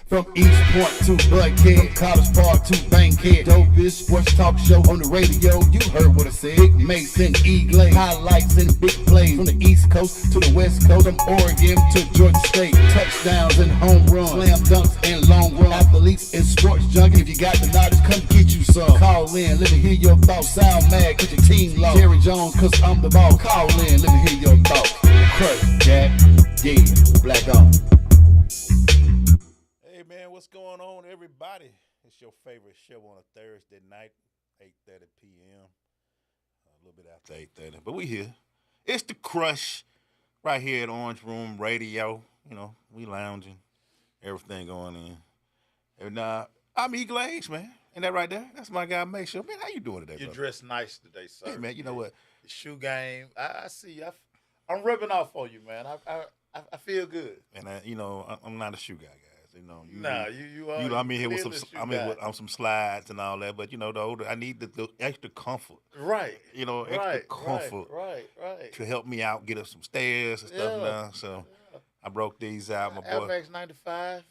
From East Point to Buckhead, College Park to Bankhead, dopest sports talk show on the radio. You heard what I said. Big Mason, Glaze, highlights and big plays from the East Coast to the West Coast, from Oregon to Georgia State. Touchdowns and home runs, slam dunks and long run, athletes and sports junkie. If you got the knowledge, come get you some. Call in, let me hear your thoughts. Sound mad, cause your team lost. Jerry Jones, cause I'm the boss. Call in, let me hear your thoughts. Crush, Jack, yeah, black on. Hey man, what's going on, everybody? It's your favorite show on a Thursday night, 8:30 p.m. A little bit after 8:30, but we here. It's the Crush right here at Orange Room Radio. You know, we lounging, everything going in. And I'm Glaze, man. Ain't that right there? That's my guy, Maceo. Man, how you doing today, You brother? dressed nice today, sir. Hey man, you know what? The shoe game. I see you. I'm rubbing off on you, man. I feel good. And I'm not a shoe guy, guys. You know, you are. I'm in here with some some slides and all that, but the older I need the extra comfort. Right. Extra comfort. Right. To help me out, get up some stairs and stuff now. So I broke these out, my boy. Air 95.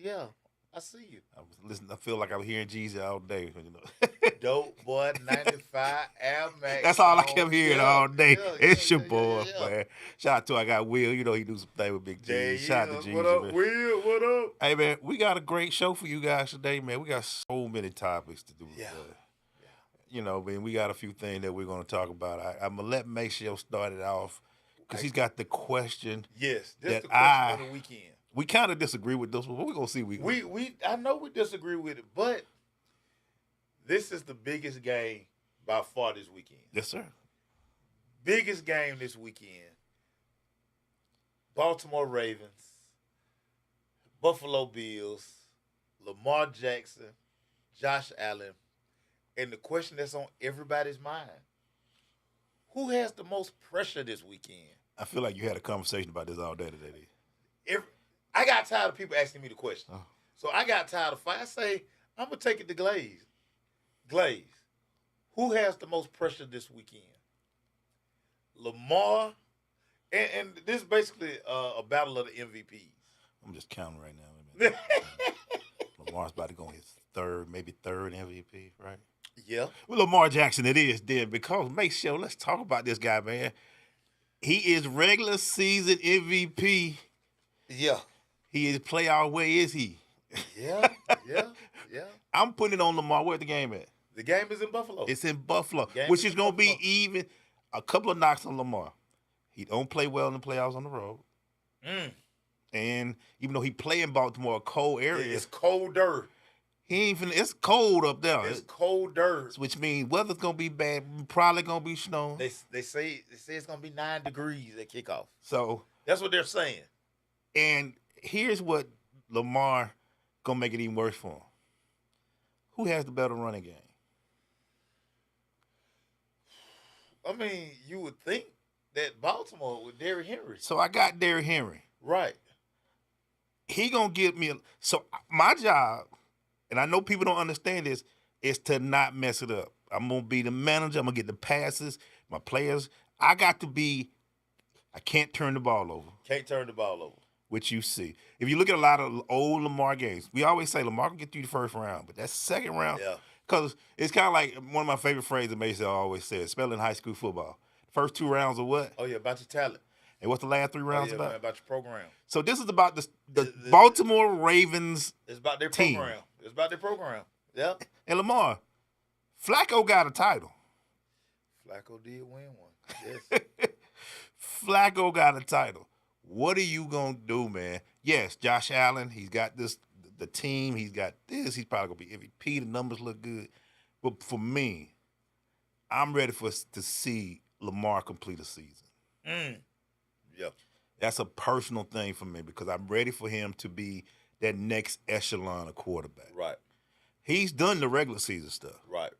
Yeah. I see you. I feel like I'm hearing Jesus all day. Dope boy 95 Air Max. That's all I kept hearing all day. It's your boy, yeah. man. Shout out to I got Will. He do some thing with Big G. Shout out to Jesus. What up, man. Will? What up? Hey man, we got a great show for you guys today, man. We got so many topics to do. Man, we got a few things that we're going to talk about. I'm gonna let Maceo start it off because he's got the question. Yes, this is the question of the weekend. We kind of disagree with this one, but we're gonna see. I know we disagree with it, but this is the biggest game by far this weekend. Yes, sir. Biggest game this weekend. Baltimore Ravens, Buffalo Bills, Lamar Jackson, Josh Allen, and the question that's on everybody's mind: who has the most pressure this weekend? I feel like you had a conversation about this all day today. I got tired of people asking me the question. Oh. So I got tired of fight. I say, I'm going to take it to Glaze. Glaze, who has the most pressure this weekend? Lamar, and this is basically a battle of the MVPs. I'm just counting right now. Lamar's about to go his third MVP, right? Yeah. Well, Lamar Jackson it is then because, Maceo, let's talk about this guy, man. He is regular season MVP. Yeah. He is playoff. Where is he? Yeah. I'm putting it on Lamar. Where's the game at? The game is in Buffalo. It's in Buffalo, which is going to be even a couple of knocks on Lamar. He don't play well in the playoffs on the road. And even though he play in Baltimore, a cold area. It's colder. It's cold up there. It's colder. Which means weather's going to be bad. Probably going to be snow. They say it's going to be 9 degrees at kickoff. So that's what they're saying. And here's what Lamar gonna make it even worse for him. Who has the better running game? I mean, you would think that Baltimore with Derrick Henry. So I got Derrick Henry. Right. He gonna give me so my job, and I know people don't understand this, is to not mess it up. I'm gonna be the manager. I'm gonna get the passes, my players. I can't turn the ball over. Can't turn the ball over. Which you see. If you look at a lot of old Lamar games, we always say Lamar can get through the first round, but that second round, because it's kind of like one of my favorite phrases that Maceo always says, especially in high school football. First 2 rounds are what? Oh, yeah, about your talent. And what's the last 3 rounds about? Man, about your program. So this is about the Baltimore Ravens It's about their team. program. It's about their program. Yeah. And Lamar, Flacco got a title. Flacco did win one. Yes. Flacco got a title. What are you going to do, man? Yes, Josh Allen, he's got the team, he's got this, he's probably going to be MVP, the numbers look good. But for me, I'm ready to see Lamar complete a season. Yeah. That's a personal thing for me because I'm ready for him to be that next echelon of quarterback. Right. He's done the regular season stuff. Right.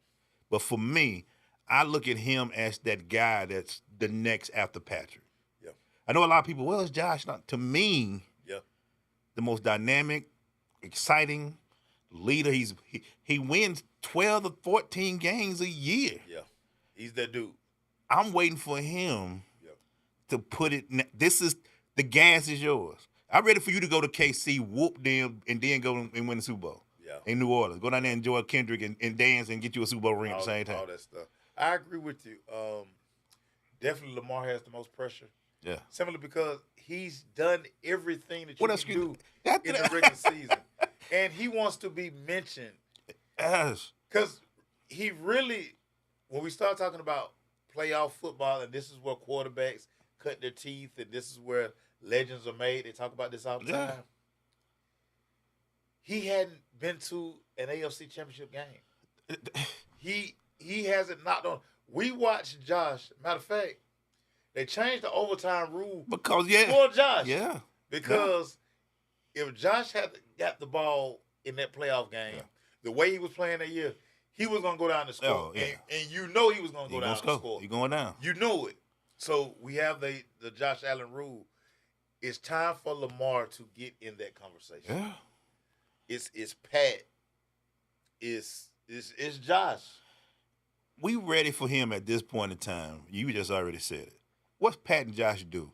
But for me, I look at him as that guy that's the next after Patrick. I know a lot of people, well, it's Josh. Not to me, the most dynamic, exciting, leader. He wins 12 to 14 games a year. Yeah. He's that dude. I'm waiting for him Yeah. to put it. This is the gas is yours. I'm ready for you to go to KC, whoop them, and then go and win the Super Bowl. Yeah. In New Orleans, go down there and enjoy Kendrick and dance and get you a Super Bowl ring at the same time. All that stuff. I agree with you. Definitely Lamar has the most pressure. Yeah. Simply because he's done everything that you What else can you- do that- in the regular season. And he wants to be mentioned. Yes. Because he really, when we start talking about playoff football, and this is where quarterbacks cut their teeth, and this is where legends are made, they talk about this all the Yeah. time. He hadn't been to an AFC Championship game. He hasn't knocked on. We watched Josh. Matter of fact, they changed the overtime rule Because for Josh. Yeah. Because if Josh had got the ball in that playoff game, the way he was playing that year, he was gonna go down to score. Oh, yeah. And you know he was gonna go He down gonna to score. He going down. You knew it. So we have the Josh Allen rule. It's time for Lamar to get in that conversation. Yeah. It's Pat. It's Josh. We ready for him at this point in time. You just already said it. What's Pat and Josh do?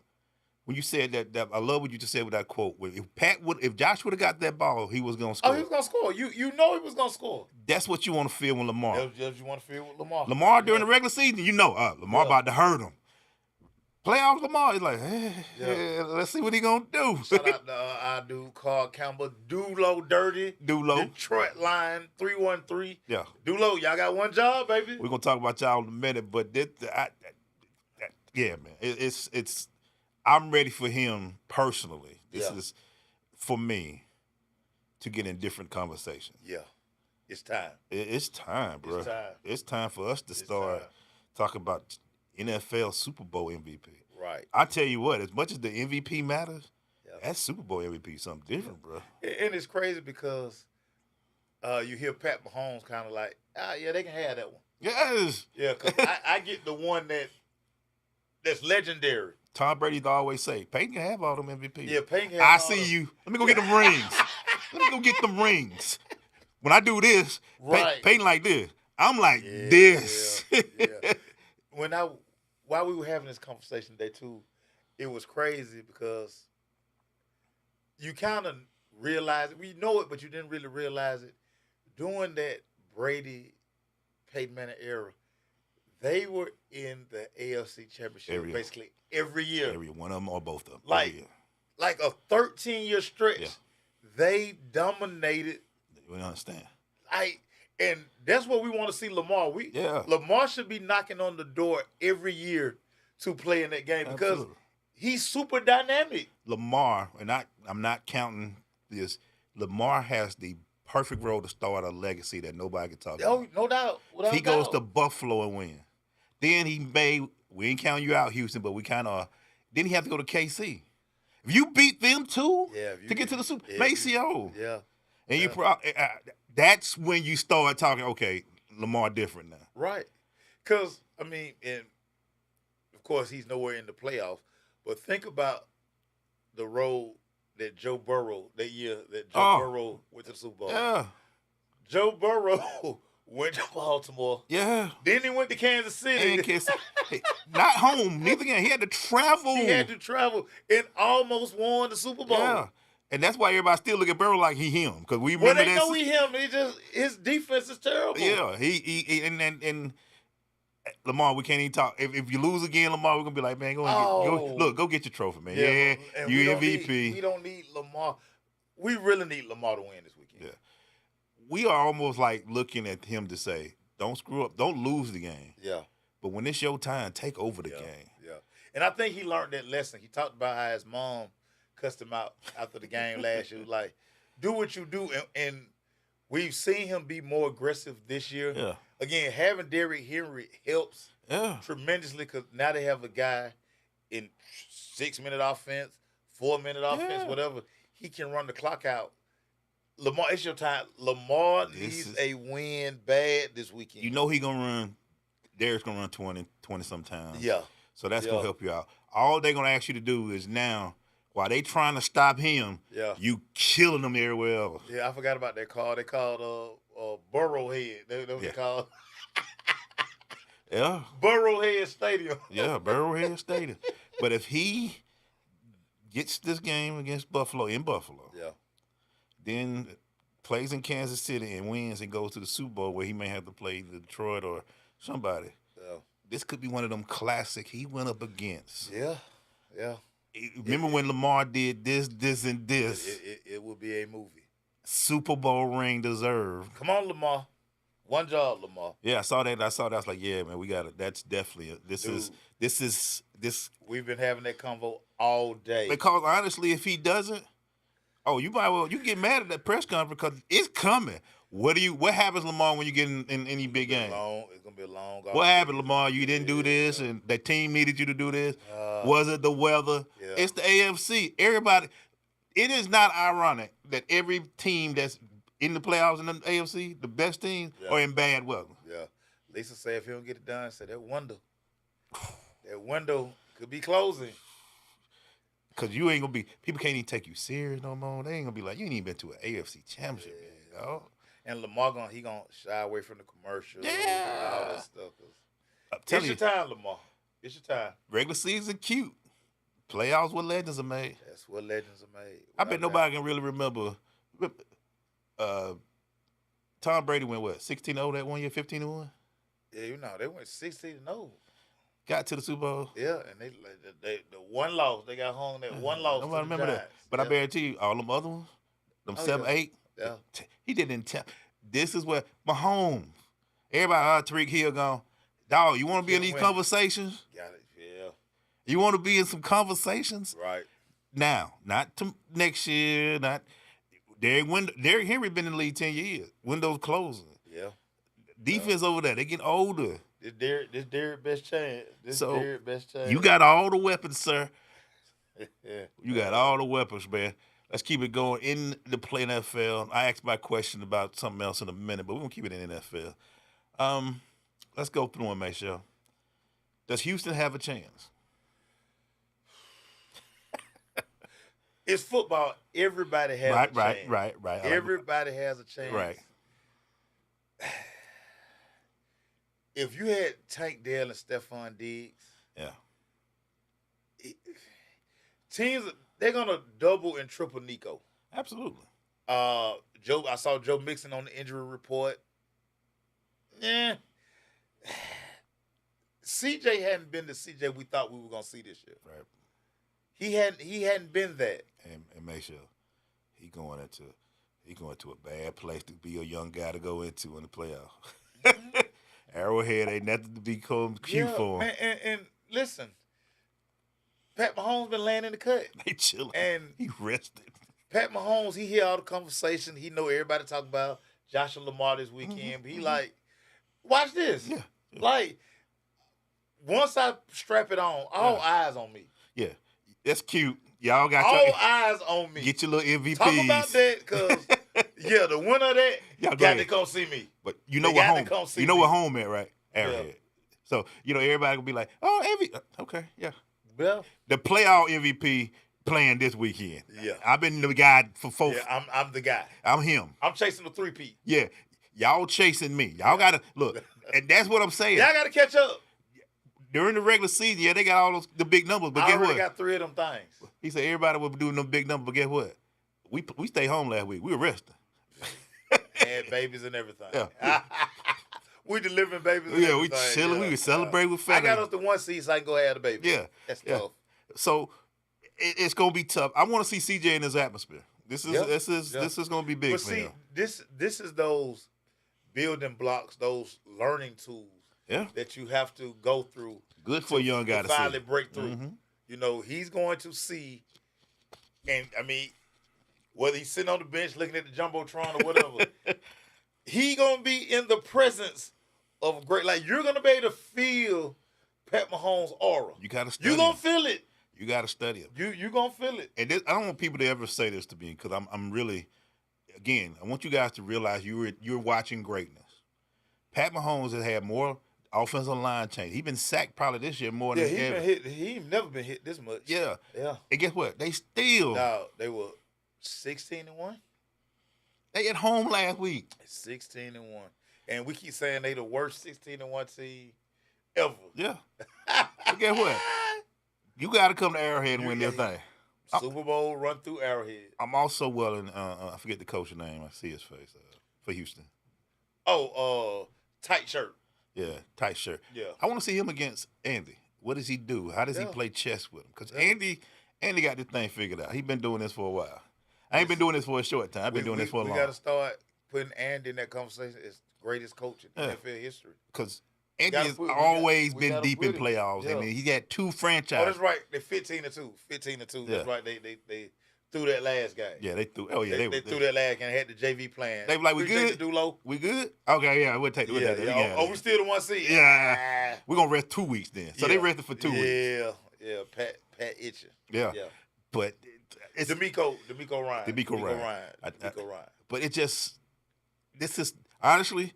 When you said that I love what you just said with that quote. If Josh would have got that ball, he was gonna score. Oh, he was gonna score. You know he was gonna score. That's what you want to feel with Lamar. That's just you want to feel with Lamar. Lamar during the regular season, you know, Lamar about to hurt him. Playoffs, Lamar, he's like, let's see what he gonna do. Shout out to our dude Carl Campbell, Dulo Dirty, Dulo. Detroit Line 313. Yeah. Dulo, y'all got one job, baby. We're gonna talk about y'all in a minute, but yeah, man, it's. I'm ready for him personally. This is for me to get in different conversations. Yeah, it's time. It's time, bro. It's time. It's time for us to start talking about NFL Super Bowl MVP. Right. I tell you what, as much as the MVP matters, that Super Bowl MVP is something different, bro. And it's crazy because you hear Pat Mahomes kind of like, yeah, they can have that one. Yes. Yeah, because I get the one that's legendary. Tom Brady used to always say, Peyton can have all them MVPs. Yeah, Peyton can I have all see them. you. Let me go get them rings. Let me go get them rings. When I do this, Right. Peyton like this. I'm like this. Yeah. While we were having this conversation today too, it was crazy because you kind of realize it. We know it, but you didn't really realize it. During that Brady, Peyton Manning era, they were in the AFC Championship basically every year. Every one of them or both of them. Like a 13-year stretch, Yeah. they dominated. We understand. And that's what we want to see Lamar. Lamar should be knocking on the door every year to play in that game because he's super dynamic. Lamar, and I'm not counting this, Lamar has the perfect role to start a legacy that nobody can talk about. No doubt. He goes to Buffalo and win. Then we ain't counting you out, Houston, but we kind of, then he have to go to KC. If you beat them too to get to the Super, Maceo. Yeah. And you that's when you start talking, okay, Lamar different now. Right. Because, I mean, and of course, he's nowhere in the playoffs, but think about the role that Joe Burrow, that year that Joe Burrow went to the Super Bowl. Yeah. Joe Burrow went to Baltimore. Yeah. Then he went to Kansas City. Not home. Neither again. He had to travel. He had to travel and almost won the Super Bowl. Yeah. And that's why everybody still look at Burrow like he him. Because we remember they know he him. His defense is terrible. Yeah. And Lamar, we can't even talk. If you lose again, Lamar, we're gonna be like, man, go get your trophy, man. Yeah, you MVP. We don't need Lamar. We really need Lamar to win this weekend. Yeah. We are almost like looking at him to say, don't screw up, don't lose the game. Yeah. But when it's your time, take over the game. Yeah. And I think he learned that lesson. He talked about how his mom cussed him out after the game last year. Like, do what you do. And we've seen him be more aggressive this year. Yeah. Again, having Derrick Henry helps tremendously because now they have a guy in 6-minute offense, 4-minute offense, whatever. He can run the clock out. Lamar, it's your time. Lamar needs a win bad this weekend. You know he going to run. Derrick's going to run 20 sometimes. Yeah. So that's going to help you out. All they're going to ask you to do is now, While they trying to stop him, Yeah. you killing them everywhere else. Yeah, I forgot about that call. They called Burrowhead. They what they called Yeah. Burrowhead Stadium. Yeah, Burrowhead Stadium. But if he gets this game against Buffalo in Buffalo, Yeah. then plays in Kansas City and wins and goes to the Super Bowl where he may have to play the Detroit or somebody. Yeah. This could be one of them classic he went up against. Yeah. Yeah. Remember when Lamar did this, and this? It would be a movie. Super Bowl ring deserved. Come on, Lamar. One job, Lamar. Yeah, I saw that. I was like, yeah, man, we got it. That's definitely this is. We've been having that convo all day. Because honestly, if he doesn't, you get mad at that press conference because it's coming. What happens, Lamar, when you get in any big game? It's gonna be a long. What happened, Lamar? You didn't do this, and that team needed you to do this. Was it the weather? Yeah. It's the AFC. Everybody. It is not ironic that every team that's in the playoffs in the AFC, the best teams, are in bad weather. Yeah. Lisa said if he don't get it done, said that window could be closing. Because you ain't going to be – people can't even take you serious no more. They ain't going to be like, you ain't even been to an AFC championship game, dog. And Lamar he gonna shy away from the commercials and all that stuff. It's your time, Lamar. It's your time. Regular season cute. Playoffs where legends are made. That's where legends are made. I bet nobody can really remember Tom Brady went what, 16-0 that one year, 15-1? Yeah, they went 16-0. Got to the Super Bowl. Yeah, and they the one loss, they got home that one loss. Nobody remember that. But I guarantee you, all them other ones, them 7-8, yeah. He didn't tell. This is what Mahomes. Everybody, Tariq Hill gone. Dog, you want to be in these conversations? Got it, yeah. You want to be in some conversations? Right. Now, not to next year, not Derrick Henry been in the league 10 years. Windows closing. Yeah. Defense over there, they getting older. This Derrick best chance. Derrick best chance. You got all the weapons, sir. Yeah. You got all the weapons, man. Let's keep it going in the play NFL. I asked my question about something else in a minute, but we're going to keep it in NFL. Let's go through them, Maceo. Does Houston have a chance? It's football. Everybody has a chance. Right. Everybody has a chance. Right. If you had Tank Dell and Stephon Diggs, teams they're gonna double and triple Nico. Absolutely. I saw Joe Mixon on the injury report. Yeah. CJ hadn't been the CJ we thought we were gonna see this year. Right. He hadn't been that. And make sure he going to a bad place to be a young guy to go into in the playoffs. Arrowhead ain't nothing to be cute for him. Man, and listen, Pat Mahomes been laying in the cut. They chilling. And he rested. Pat Mahomes, he hear all the conversation. He know everybody talk about Joshua Lamar this weekend. But he like, watch this. Yeah. Like, once I strap it on, all eyes on me. Yeah. That's cute. Y'all got all eyes on me. Get your little MVPs. Talk about that, because the winner of that got to come see me. But you know what home? You know what home at, right? Arrowhead. Yeah. So everybody will be like, okay, yeah. Well, the playoff MVP playing this weekend. Yeah, I've been the guy for 4. Yeah, I'm the guy. I'm him. I'm chasing the 3-peat. Yeah, y'all chasing me. Y'all gotta look, and that's what I'm saying. Y'all gotta catch up. During the regular season, they got all the big numbers, but guess what? I already got 3 of them things. He said everybody was doing them big numbers, but guess what? We stayed home last week. We were resting. Had babies and everything. Yeah. We delivering babies and everything. We chilling. We were celebrating with family. I got us the 1 seed so I can go have a baby. Yeah. That's tough. So it's gonna be tough. I want to see CJ in his atmosphere. This is gonna be big for him. This is those building blocks, those learning tools that you have to go through. Good for a young guy to finally see. Break through. Mm-hmm. He's going to see, and I mean, whether he's sitting on the bench looking at the jumbotron or whatever, he gonna be in the presence of great. Like, you're gonna be able to feel Pat Mahomes' aura. You gotta study. You gonna feel it. You gotta study him. You gonna feel it. And I don't want people to ever say this to me, because I'm really, again, I want you guys to realize you're watching greatness. Pat Mahomes has had more Offensive line change. He been sacked probably this year more Yeah, than he ever. been hit. He ain't never been hit this much. Yeah. Yeah. And guess what? They still No, they were 16-1. they at home last week. 16-1, and we keep saying they the worst 16-1 team ever. Yeah. But guess what? You got to come to Arrowhead and win this thing. Super Bowl run through Arrowhead. I'm also willing. I forget the coach's name. I see his face for Houston. Oh, tight shirt. Yeah, tight shirt. Yeah. I want to see him against Andy. What does he do? How does he play chess with him? Because Andy got this thing figured out. He's been doing this for a while. I ain't been doing this for a short time. I've been doing this for a long. We got to start putting Andy in that conversation as greatest coach in NFL history. Because Andy has always been deep in playoffs. Yeah. I mean, he got 2 franchises. Oh, that's right. They're 15-2. 15-2. Yeah. That's right. They threw that last game. Yeah, they threw. Oh yeah, they threw that last game. Had the JV playing. They were like, we good? Dulo. We good? Okay, yeah, we'll take it. Yeah. Oh, we still the 1 seed. Yeah. We're going to rest 2 weeks then. So they rested for 2 weeks. Yeah. Pat itching. Yeah. But it's D'Amico Ryan. D'Amico Ryan. Ryan. But it just, this is, honestly,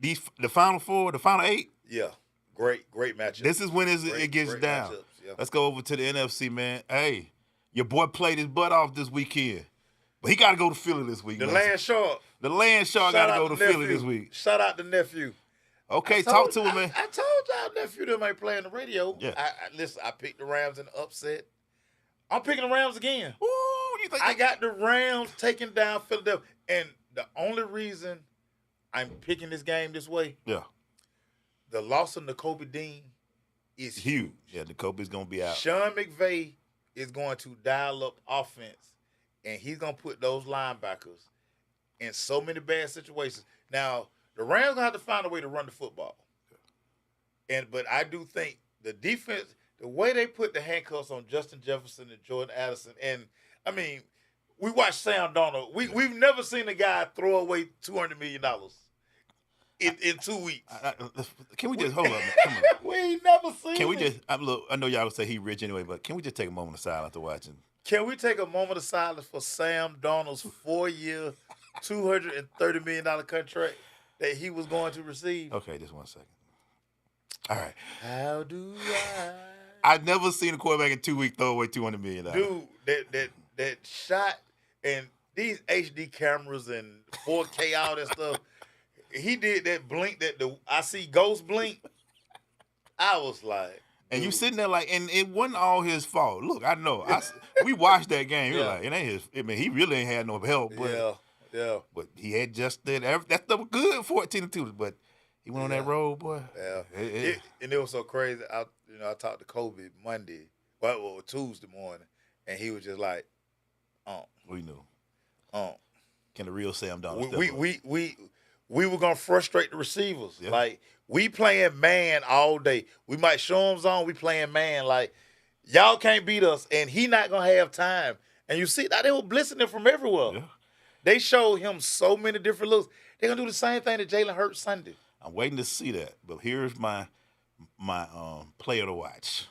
the Final Four, the Final 8. Yeah. Great matchup. This is when it gets down. Yeah. Let's go over to the NFC, man. Hey, your boy played his butt off this weekend. But he got to go to Philly this week. The Land Shark. The Land Shark got to go to Philly this week. Shout out to nephew. Okay, talk to him, man. I told y'all nephew them ain't playing the radio. Yeah. Listen, I picked the Rams in the upset. I'm picking the Rams again. Ooh, you think I got the Rams taking down Philadelphia. And the only reason I'm picking this game this way, the loss of Nakobe Dean is huge. Yeah, Nakobe's going to be out. Sean McVay is going to dial up offense, and he's going to put those linebackers in so many bad situations. Now, the Rams going to have to find a way to run the football. But I do think the defense, the way they put the handcuffs on Justin Jefferson and Jordan Addison, and, I mean, we watched Sam Darnold. We've never seen a guy throw away $200 million in 2 weeks. Can we just hold up, man? Come on. We ain't never seen Can we it. just, I know y'all would say he rich anyway, but can we just take a moment of silence to watch him? Can we take a moment of silence for Sam Darnold's 4-year, $230 million contract that he was going to receive? Okay, just 1 second. All right. How do I've never seen a quarterback in 2 weeks throw away $200 million. Dude, that shot and these HD cameras and 4K, all that stuff, he did that blink, I see ghost blink. I was like, and you sitting there like, and it wasn't all his fault. Look, I know. We watched that game. You're like, it ain't his. I mean, he really ain't had no help. But, yeah. But he had just did that stuff was good, 14-2. But he went on that road, boy. Yeah. And it was so crazy. I talked to Kobe Monday, well, Tuesday morning, and he was just like, we knew. Can the real Sam Darnold we were gonna frustrate the receivers. Yeah. Like, we playing man all day. We might show them zone. We playing man. Like, y'all can't beat us, and he not gonna have time. And you see that they were blitzing him from everywhere. Yeah. They showed him so many different looks. They're gonna do the same thing to Jalen Hurts Sunday. I'm waiting to see that. But here's my player to watch.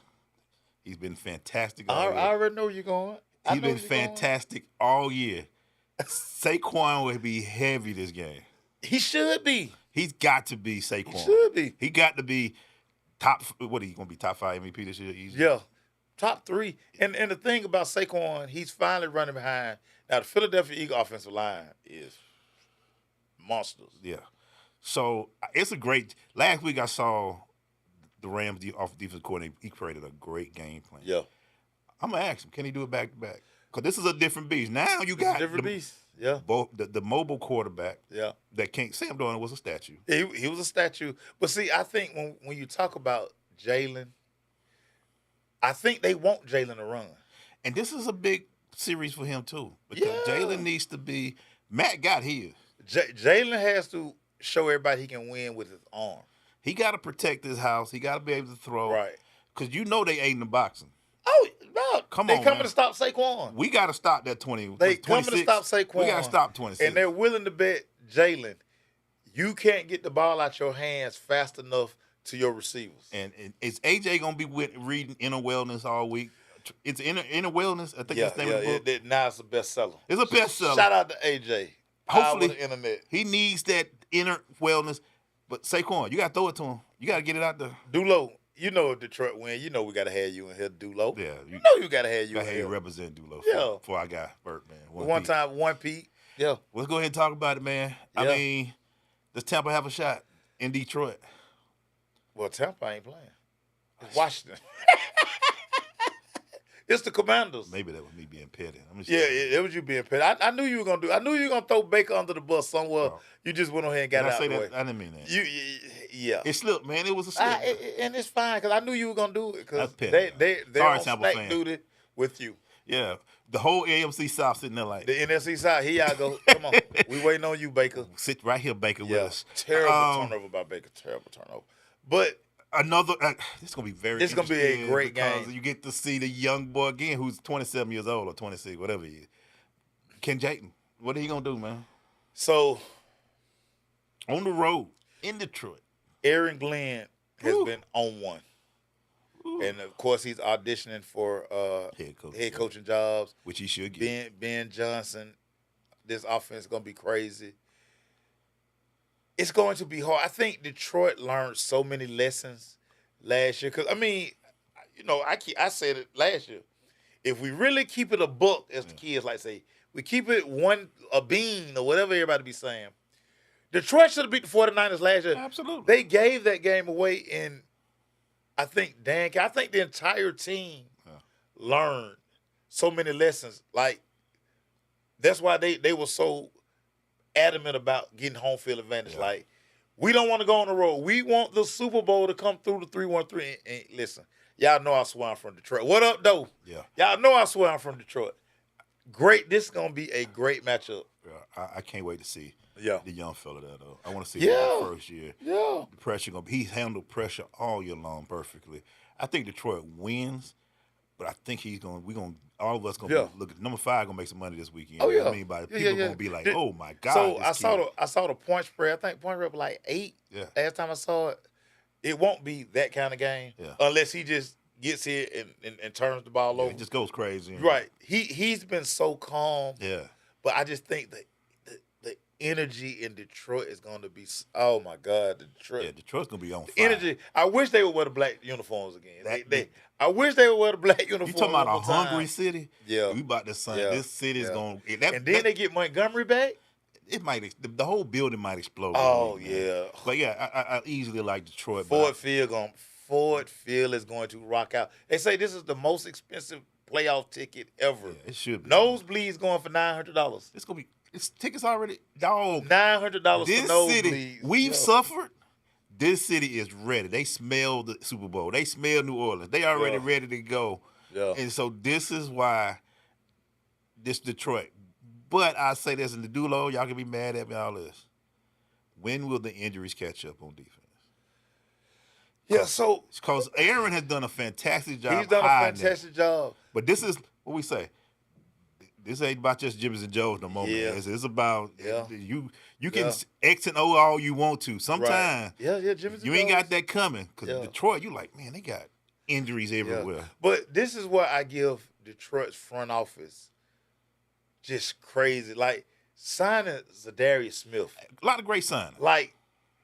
He's been fantastic all year. I already know you're going. He's been fantastic all year. Saquon will be heavy this game. He should be. He's got to be Saquon. He should be. He got to be top. What are you going to be, top 5 MVP this year? Easy? Yeah, top 3. And the thing about Saquon, he's finally running behind. Now, the Philadelphia Eagles offensive line is monsters. Yeah. So, it's a great – last week I saw the Rams defensive coordinator. He created a great game plan. Yeah. I'm going to ask him, can he do it back-to-back? Because this is a different beast. Now you got – different beast. Yeah. Both the mobile quarterback. Yeah. That can't – Sam Darnold was a statue. He was a statue. But, see, I think when you talk about Jalen, I think they want Jalen to run. And this is a big series for him, too. Because Jalen needs to be – Matt got his. Jalen has to show everybody he can win with his arm. He got to protect his house. He got to be able to throw. Right. Because you know they ain't in the boxing. Oh, no. They coming to stop Saquon. We got to stop that 20. They coming to stop Saquon. We got to stop 26. And they're willing to bet Jalen, you can't get the ball out your hands fast enough to your receivers. And is AJ going to be reading Inner Wellness all week? It's Inner Wellness? I think that's the name of the book. Now it's a bestseller. It's a bestseller. Shout out to AJ. Hopefully, the internet. He needs that inner wellness. But Saquon, you got to throw it to him. You got to get it out there. Dulo, you know if Detroit win, you know we got to have you in here, Dulo. Yeah. You know you got to have you got in to have here. you represent Dulo Yeah. for our guy, Burt, man. One time, one Pete. Yeah. Let's go ahead and talk about it, man. Yeah. I mean, does Tampa have a shot in Detroit? Well, Tampa ain't playing. It's Washington. It's the Commanders. Maybe that was me being petty. Yeah, it was you being petty. I knew you were gonna do. I knew you were gonna throw Baker under the bus somewhere. Oh. You just went ahead and got Did it I out say the that? way. I didn't mean that. Yeah. It slipped, man. It was a slip. And it's fine because I knew you were gonna do it because That's petty, they're Sorry, on Tampa snack fan. duty with you. Yeah. The whole AFC South sitting there like, The NFC side, here y'all go. Come on, we waiting on you, Baker. sit right here, Baker, with Yeah, us. terrible turnover by Baker. Terrible turnover. But Another, this is going to be very It's gonna be a interesting great because game. you get to see the young boy again who's 27 years old or 26, whatever he is. Ken Jayton. What are he going to do, man? so On the road in Detroit. Aaron Glenn has Woo. been on one. Ooh. And of course, he's auditioning for head coaching jobs. Which he should get. Ben Johnson, this offense is gonna be crazy. It's going to be hard. I think Detroit learned so many lessons last year. Cause I mean, you know, I said it last year. If we really keep it a buck, as the kids like to say, we keep it a bean or whatever everybody be saying. Detroit should have beat the 49ers last year. Absolutely. They gave that game away, and I think the entire team learned so many lessons. Like, that's why they were so adamant about getting home field advantage. Yeah. Like, we don't want to go on the road. We want the Super Bowl to come through the 3-1-3. And listen, y'all know I swear I'm from Detroit. What up, though? Yeah. Y'all know I swear I'm from Detroit. Great. This is going to be a great matchup. Yeah, I can't wait to see Yeah. the young fella there, though. I want to see Yeah. him the first year. Yeah. The pressure he's handled pressure all year long perfectly. I think Detroit wins, but I think all of us gonna look. Number 5 gonna make some money this weekend. Oh, You know yeah. what I mean? By Yeah, people yeah. gonna be like, oh my God. So this kid. I saw the point spread. I think point spread was like 8. Yeah. Last time I saw it, it won't be that kind of game unless he just gets here and turns the ball over. It just goes crazy. Right. He's been so calm. Yeah. But I just think that the energy in Detroit is going to be. Oh my God, Detroit. Yeah, Detroit's gonna be on fire. Energy. I wish they would wear the black uniforms again. I wish they would wear the black uniforms. You talking about a one more time. hungry city? Yeah. We about to sign. Yeah. This city's Yeah. gonna. And then they get Montgomery back. It might. The whole building might explode. Oh, man. yeah. But yeah, I easily like Detroit. Ford Field is going to rock out. They say this is the most expensive playoff ticket ever. Yeah, it should be. Nosebleeds going for $900. It's gonna be. It's tickets already. Dog. $900 This for nosebleeds. city, we've suffered. This city is ready. They smell the Super Bowl. They smell New Orleans. They already ready to go. Yeah. And so this is why this Detroit. But I say this in the Dulo, y'all can be mad at me, all this. When will the injuries catch up on defense? Yeah, so Because Aaron has done a fantastic job. he's done a hiding it. fantastic job. But this is what we say. This ain't about just Jimmy's and Joe's no more, Yeah. man. It's about Yeah. you can Yeah. X and O all you want to. Sometimes Right. Yeah, Jimmy's you ain't got that coming. Because Yeah. Detroit, you like, man, they got injuries everywhere. Yeah. But this is where I give Detroit's front office just crazy. Like, signing Zadarius Smith. A lot of great signings. Like,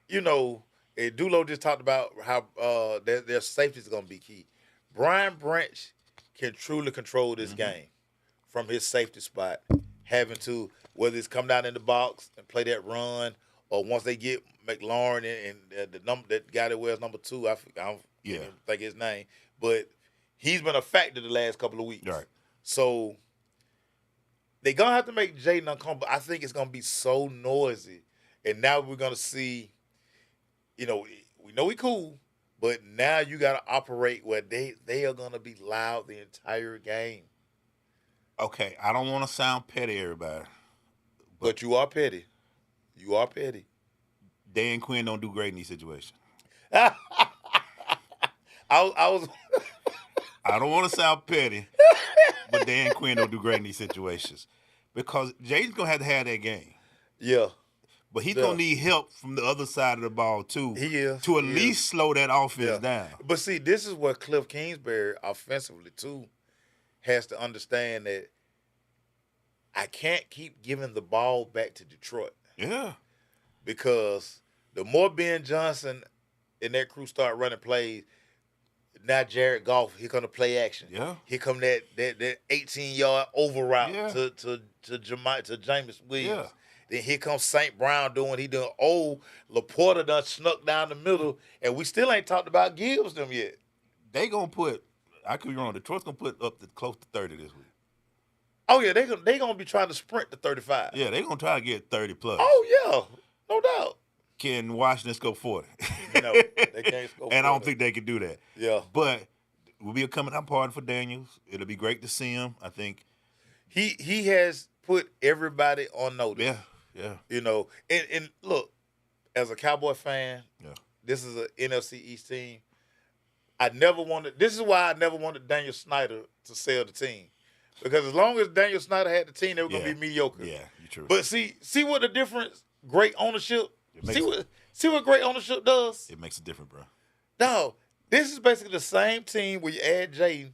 you know, Dulo just talked about how their safety is going to be key. Brian Branch can truly control this game from his safety spot, having to, whether it's come down in the box and play that run, or once they get McLaurin and the number that guy that wears number 2, I don't even think his name, but he's been a factor the last couple of weeks. Right. So they're going to have to make Jaden uncomfortable. I think it's going to be so noisy. And now we're going to see, you know we cool, but now you got to operate where they are going to be loud the entire game. Okay, I don't want to sound petty, everybody. But you are petty. You are petty. Dan Quinn don't do great in these situations. I was I don't want to sound petty, but Dan Quinn don't do great in these situations. Because Jaden's going to have that game. Yeah. But he's going to need help from the other side of the ball, too. He is. To at least slow that offense down. But see, this is where Cliff Kingsbury, offensively, too, has to understand that I can't keep giving the ball back to Detroit. Yeah. Because The more Ben Johnson and that crew start running plays, now Jared Goff, here come the play action. Yeah. Here come that 18-yard over route Yeah. to Jameis Williams. Yeah. Then here comes St. Brown doing he doing. Oh, Laporta done snuck down the middle, and we still ain't talked about Gibbs them yet. They gonna put. I could be wrong. Detroit's gonna put up to close to 30 this week. Oh yeah, they gonna be trying to sprint to 35. Yeah, they gonna try to get 30 plus. Oh yeah, no doubt. Can Washington score 40? No, they can't score 40. And I don't think they can do that. Yeah. But we'll be a coming out party for Daniels. It'll be great to see him. I think He has put everybody on notice. Yeah. You know, and look, as a Cowboy fan, Yeah. this is an NFC East team. This is why I never wanted Daniel Snyder to sell the team. Because as long as Daniel Snyder had the team, they were going to be mediocre. Yeah, you're true. But see what the difference great ownership, It makes see what great ownership does? It makes a difference, bro. No, this is basically the same team where you add Jaden,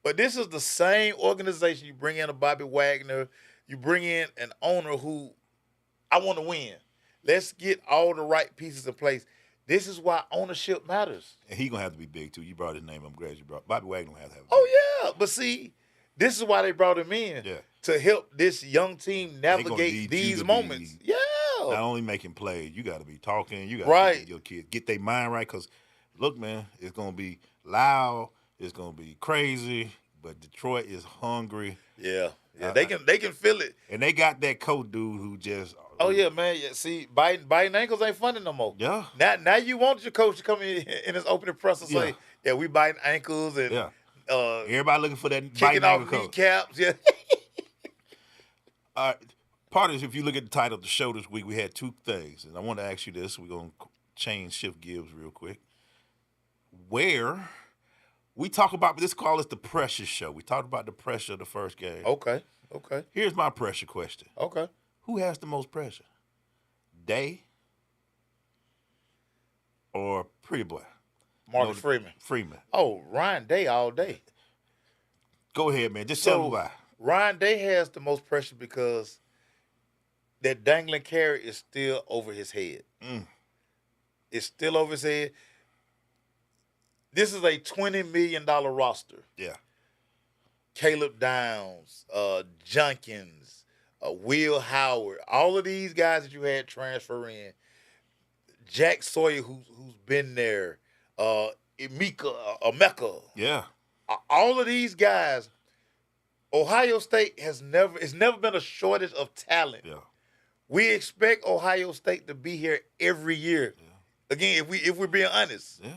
but this is the same organization. You bring in a Bobby Wagner, you bring in an owner who, I want to win. Let's get all the right pieces in place. This is why ownership matters. And he's going to have to be big, too. You brought his name. I'm glad you brought Bobby Wagner. Have to have Oh, yeah. But see, this is why they brought him in. Yeah. To help this young team need navigate you these to moments. be- Yeah. Not only making plays, you got to be talking. You got to Right. get your kids, get their mind right. Because, look, man, it's going to be loud. It's going to be crazy. But Detroit is hungry. Yeah. They can feel it. And they got that coach dude who just – Oh, yeah, man. Yeah, see, biting ankles ain't funny no more. Yeah. Now you want your coach to come in his opening press and say, yeah, we biting ankles and Yeah. uh, Everybody looking for that kicking biting off ankle coach. kneecaps. Yeah. Part of this, if you look at the title of the show this week, we had two things. And I want to ask you this. We're going to shift gears real quick. Where we talk about, this call is the pressure show. We talked about the pressure of the first game. Okay. Here's my pressure question. Okay. Who has the most pressure? Day or Pretty Boy? Marcus Freeman. Freeman. Oh, Ryan Day all day. Go ahead, man. Just tell me why. Ryan Day has the most pressure because that dangling carrot is still over his head. It's still over his head. This is a $20 million roster. Yeah. Caleb Downs, Junkins, Will Howard, all of these guys that you had transfer in. Jack Sawyer, who's been there. Emeka. Yeah. All of these guys. Ohio State it's never been a shortage of talent. Yeah. We expect Ohio State to be here every year. Yeah. Again, if we're being honest. Yeah.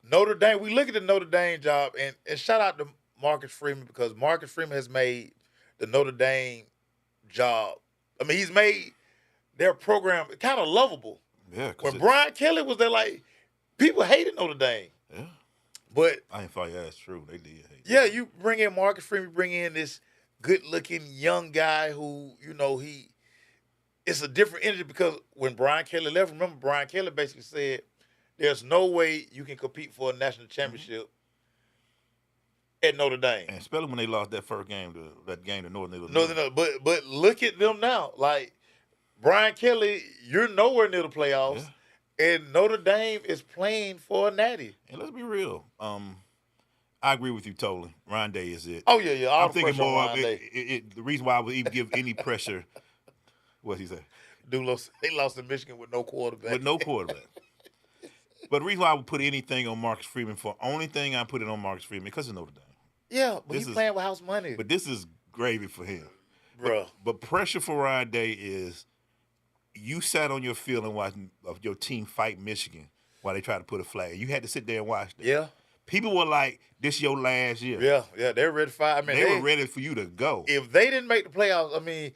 Notre Dame, we look at the Notre Dame job, and shout out to Marcus Freeman because Marcus Freeman has made the Notre Dame job. I mean, he's made their program kind of lovable. Yeah. When Brian Kelly was there, like, people hated Notre Dame. Yeah. But I ain't fight. Yeah, that's true. They did. yeah, you bring in Marcus Freeman, bring in this good-looking young guy who, it's a different energy because when Brian Kelly left, remember Brian Kelly basically said, there's no way you can compete for a national championship at Notre Dame. And especially when they lost that first game, to Northern Illinois. No, but look at them now. Like, Brian Kelly, you're nowhere near the playoffs. Yeah. And Notre Dame is playing for a natty. And let's be real. I agree with you totally. Ryan Day is it. Oh, yeah. All I'm thinking pressure on more Ryan of Day. it. The reason why I would even give any pressure, what'd he say? They lost to Michigan with no quarterback. With no quarterback. But the reason why I would put anything on Marcus Freeman only thing I put it on Marcus Freeman because of Notre Dame. Yeah, but he's playing with house money. But this is gravy for him. Bruh. But pressure for Ryan Day is you sat on your field and watched your team fight Michigan while they tried to put a flag. You had to sit there and watch that. Yeah. People were like, this your last year. Yeah, they're ready to fight. I mean, they were ready for you to go. If they didn't make the playoffs, I mean,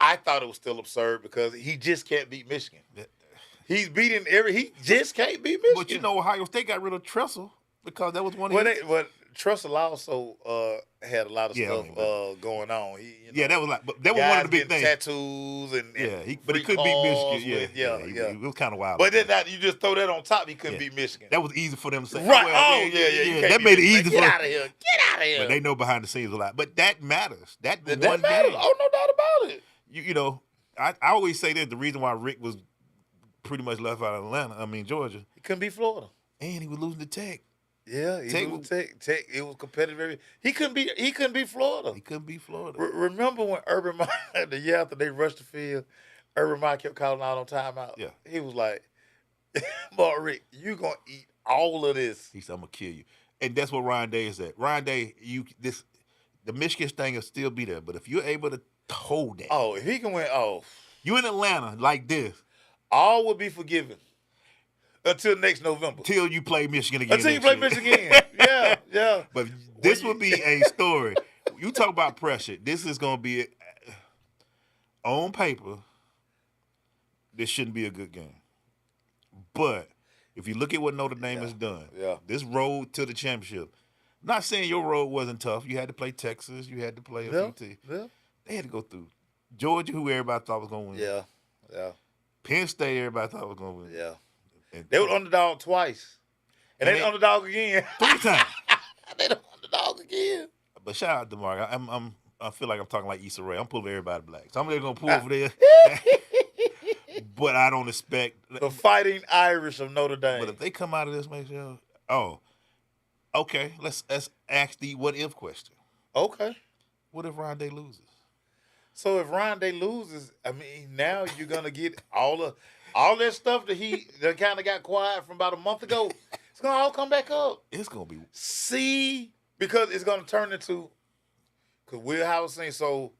I thought it was still absurd because he just can't beat Michigan. He's beating he just can't beat Michigan. But Ohio State got rid of Tressel because that was one of his. But Tressel also had a lot of stuff going on. That was that was one of the big things. Tattoos and but he couldn't beat Michigan. It was kind of wild. But then you just throw that on top. He couldn't beat Michigan. That was easy for them to say. Right? That made it easy. Get out of here! Get out of here! But they know behind the scenes a lot. But that matters. That matters. Game. Oh, no doubt about it. I always say that the reason why Rick was pretty much left out of Georgia, He couldn't beat Florida. and he was losing to Tech. Yeah, he Tech was Tech. It was competitive. He couldn't beat Florida. He couldn't beat Florida. Remember when Urban Meyer, the year after they rushed the field, Urban Meyer kept calling out on timeout? Yeah. He was like, Mark Rick, you going to eat all of this. He said, I'm going to kill you. And that's what Ryan Day is at. Ryan Day, the Michigan thing will still be there, but if you're able to hold that. Oh, if he can win, You in Atlanta like this. all will be forgiven until next November. Until you play Michigan again. Until you play Michigan. Yeah. But this would be a story. You talk about pressure. This is going to be, on paper, this shouldn't be a good game. But if you look at what Notre Dame has done, this road to the championship, I'm not saying your road wasn't tough. You had to play Texas. You had to play a few teams. Yeah. They had to go through Georgia, who everybody thought was going to win. Yeah. Penn State, everybody thought was going to win. Yeah. And They were underdog twice. And they underdog again. 3 times. They the underdog again. But shout out to Mark. I feel like I'm talking like Issa Rae. I'm pulling everybody black. So I'm just going to pull over there. But I don't expect The Fighting Irish of Notre Dame. But if they come out of this, Maceo, okay. Let's ask the what if question. Okay. What if Ryan Day loses? So if Ryan Day loses, now you're gonna get all that stuff that kind of got quiet from about a month ago. It's gonna all come back up. It's gonna be because it's gonna turn into because Will Howard saying so.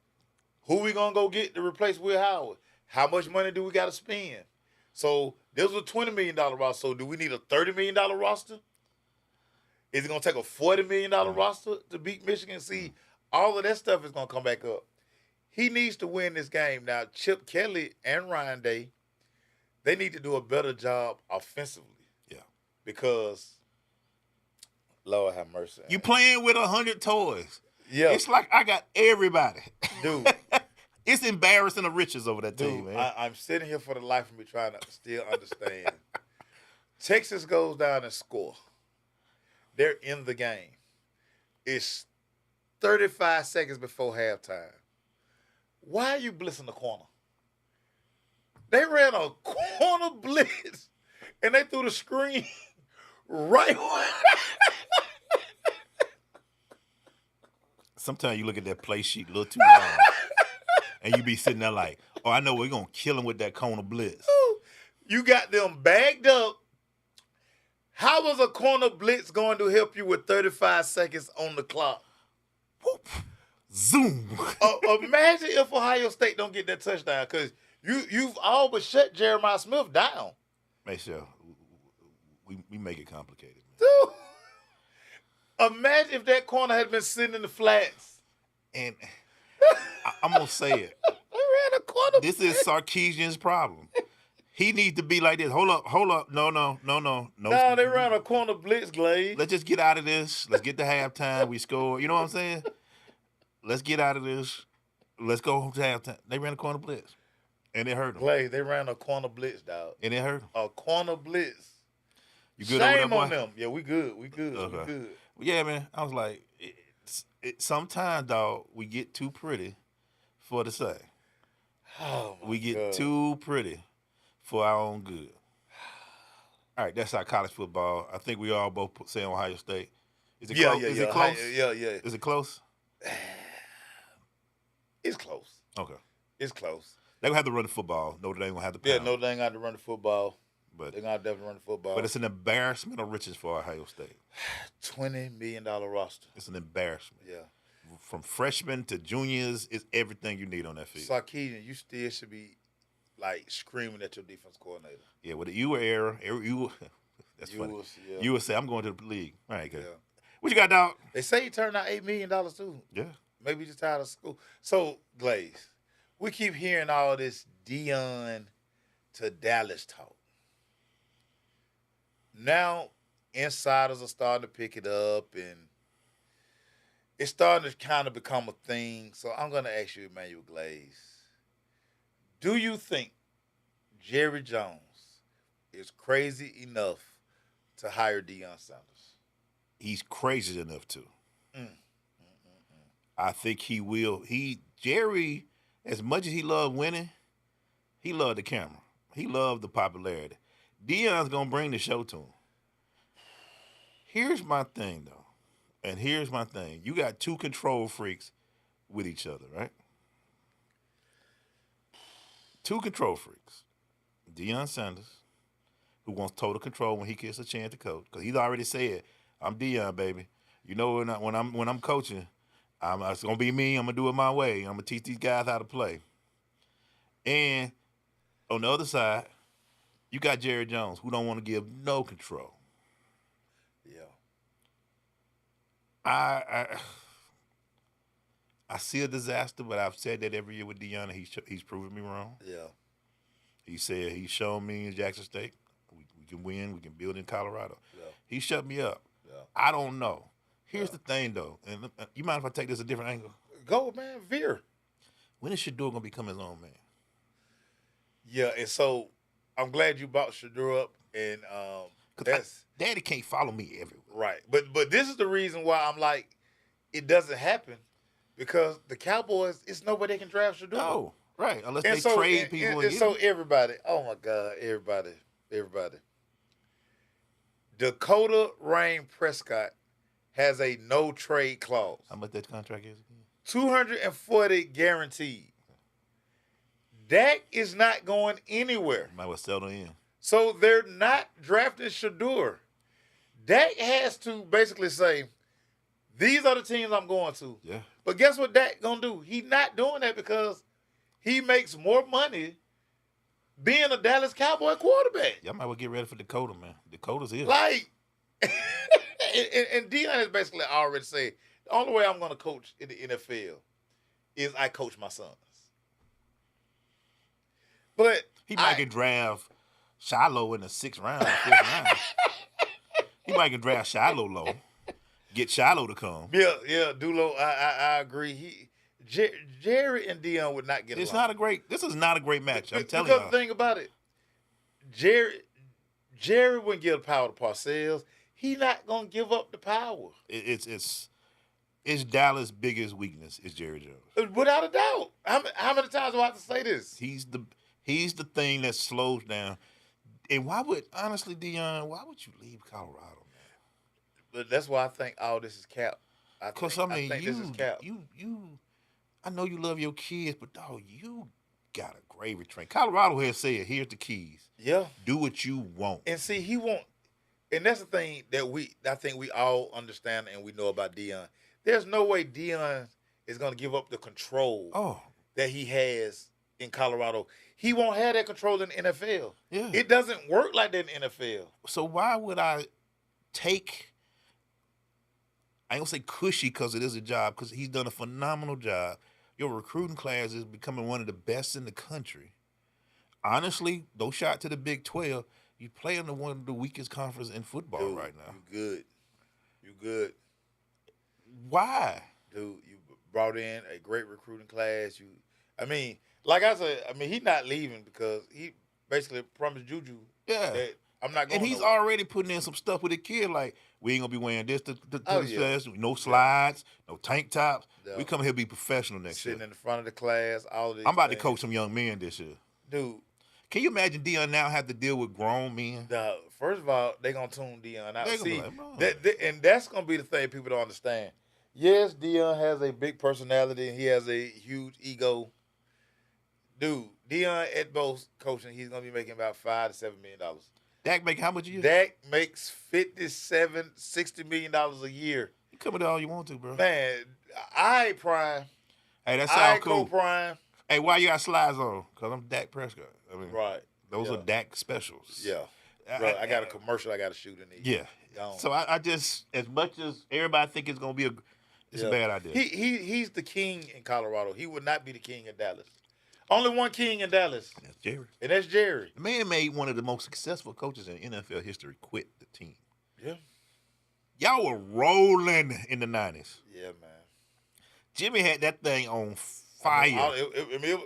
Who we gonna go get to replace Will Howard? How much money do we got to spend? So this was a $20 million roster. So do we need a $30 million roster? Is it gonna take a $40 million roster to beat Michigan? See, all of that stuff is gonna come back up. He needs to win this game. Now, Chip Kelly and Ryan Day, they need to do a better job offensively. Yeah. Because, Lord have mercy. You playing with 100 toys. Yeah. It's like I got everybody. Dude. It's embarrassing the riches over that team, man. I'm sitting here for the life of me trying to still understand. Texas goes down and score. They're in the game. It's 35 seconds before halftime. Why are you blitzing the corner? They ran a corner blitz, and they threw the screen right. Sometimes you look at that play sheet a little too long, and you be sitting there like, oh, I know we're going to kill him with that corner blitz. You got them bagged up. How was a corner blitz going to help you with 35 seconds on the clock? Whoop. Zoom. Imagine if Ohio State don't get that touchdown because you've all but shut Jeremiah Smith down. Maceo, we make it complicated. Dude, imagine if that corner had been sitting in the flats. And I'm going to say it. They ran a corner This is Sarkisian's problem. He needs to be like this. Hold up. No. No, they ran a corner blitz, Glaze. Let's just get out of this. Let's get to halftime. We score. You know what I'm saying? Let's get out of this. Let's go to halftime. They ran a corner blitz. And it hurt them. Glaze, they ran a corner blitz, dog. And it hurt them. A corner blitz. You good Shame over on there, boy? them. Yeah, we good. Okay. We good. Yeah, man. I was like, sometimes, dog, we get too pretty for the sake. Oh, my We get God. too pretty for our own good. All right, that's our college football. I think we all both say Ohio State. Is it close? Is it close? Yeah. Is it close? It's close. Okay. It's close. They're going to have to run the football. Notre Dame going to have to pound. Yeah, Notre Dame got to run the football. But They're going to definitely run the football. But it's an embarrassment of riches for Ohio State. $20 million roster. It's an embarrassment. Yeah. From freshmen to juniors, it's everything you need on that field. Sarkisian, you still should be, screaming at your defense coordinator. Yeah, with the you were error, that's You funny. yeah. You would say, I'm going to the league. All right, good. Yeah. What you got, dog? They say he turned out $8 million, too. Yeah. Maybe just out of school. So, Glaze, we keep hearing all this Dion to Dallas talk. Now, insiders are starting to pick it up, and it's starting to kind of become a thing. So I'm going to ask you, Emmanuel Glaze, do you think Jerry Jones is crazy enough to hire Deion Sanders? He's crazy enough to. I think he will. Jerry, as much as he loved winning, he loved the camera. He loved the popularity. Deion's gonna bring the show to him. Here's my thing, though. And here's my thing. You got two control freaks with each other, right? Two control freaks. Deion Sanders, who wants total control when he gets a chance to coach, because he's already said, "I'm Deion, baby. You know when I'm coaching, it's gonna be me. I'm gonna do it my way. I'm gonna teach these guys how to play." And on the other side, you got Jerry Jones, who don't want to give no control. Yeah. I see a disaster, but I've said that every year with Deion, and he's proven me wrong. Yeah. He said he's shown me in Jackson State we can win, we can build in Colorado. Yeah. He shut me up. Yeah. I don't know. Here's the thing, though, and you mind if I take this a different angle? Go, man. Veer. When is Shador gonna become his own man? Yeah, and so I'm glad you brought Shador up, and that's Daddy can't follow me everywhere. right. But this is the reason why I'm like, it doesn't happen, because the Cowboys, it's nobody that can draft Shador. No, right? Unless And they so, trade people. and so everybody, oh my God, everybody. Dakota Rain Prescott has a no trade clause. How much that contract is again? 240 guaranteed. Dak is not going anywhere. Might well settle in. So they're not drafting Shador. Dak has to basically say, these are the teams I'm going to. Yeah. But guess what Dak gonna do? He's not doing that because he makes more money being a Dallas Cowboy quarterback. Y'all might well get ready for Dakota, man. Dakota's here. Like, and Deion has basically already said, the only way I'm going to coach in the NFL is I coach my sons. But He might get draft Shiloh in the 6th round, 5th round. He might get draft Shiloh low. Get Shiloh to come. Yeah, Dulo, I agree. Jerry and Deion would not get This is not a great match. I'm telling you. Because the thing about it, Jerry wouldn't give the power to Parcells. He not gonna give up the power. It's Dallas' biggest weakness is Jerry Jones. Without a doubt. How many times do I have to say this? He's the thing that slows down. And honestly, Deion, why would you leave Colorado, man? But that's why I think all this is cap. Because I think this is cap. I know you love your kids, but dog, you got a gravy train. Colorado has said, here's the keys. Yeah. Do what you want. And see, he won't. And that's the thing that I think we all understand and we know about Deion. There's no way Deion is going to give up the control that he has in Colorado. He won't have that control in the NFL. Yeah. It doesn't work like that in the NFL. So why would I take, I ain't gonna say cushy because it is a job, because he's done a phenomenal job. Your recruiting class is becoming one of the best in the country. Honestly, no shot to the Big 12. You play in one of the weakest conferences in football right now. You good. Why? Dude, you brought in a great recruiting class. Like I said, he's not leaving because he basically promised Juju that I'm not going. And he's nowhere. already putting in some stuff with the kid, like, we ain't gonna be wearing this to the class, no slides, no tank tops. Yeah. We come here to be professional next year. Sitting in the front of the class, all of these I'm about to things. coach some young men this year. Dude. Can you imagine Deion now have to deal with grown men? First of all, they're going to tune Deion out. They See, gonna be like, and that's going to be the thing people don't understand. Yes, Deion has a big personality and he has a huge ego. Dude, Deion at most coaching, he's going to be making about $5 to $7 million. Dak make how much a year? Dak makes $57, $60 million a year. You come with all you want to, bro. Man, I prime. Hey, that sounds cool. Prime. Hey, why you got slides on? Because I'm Dak Prescott. Right. Those are Dak specials. Yeah. Bro, I got a commercial I got to shoot in these. Yeah. So I just, as much as everybody think it's going to be it's a bad idea. He's the king in Colorado. He would not be the king in Dallas. Only one king in Dallas. That's Jerry. And that's Jerry. The man made one of the most successful coaches in NFL history quit the team. Yeah. Y'all were rolling in the 90s. Yeah, man. Jimmy had that thing on fire.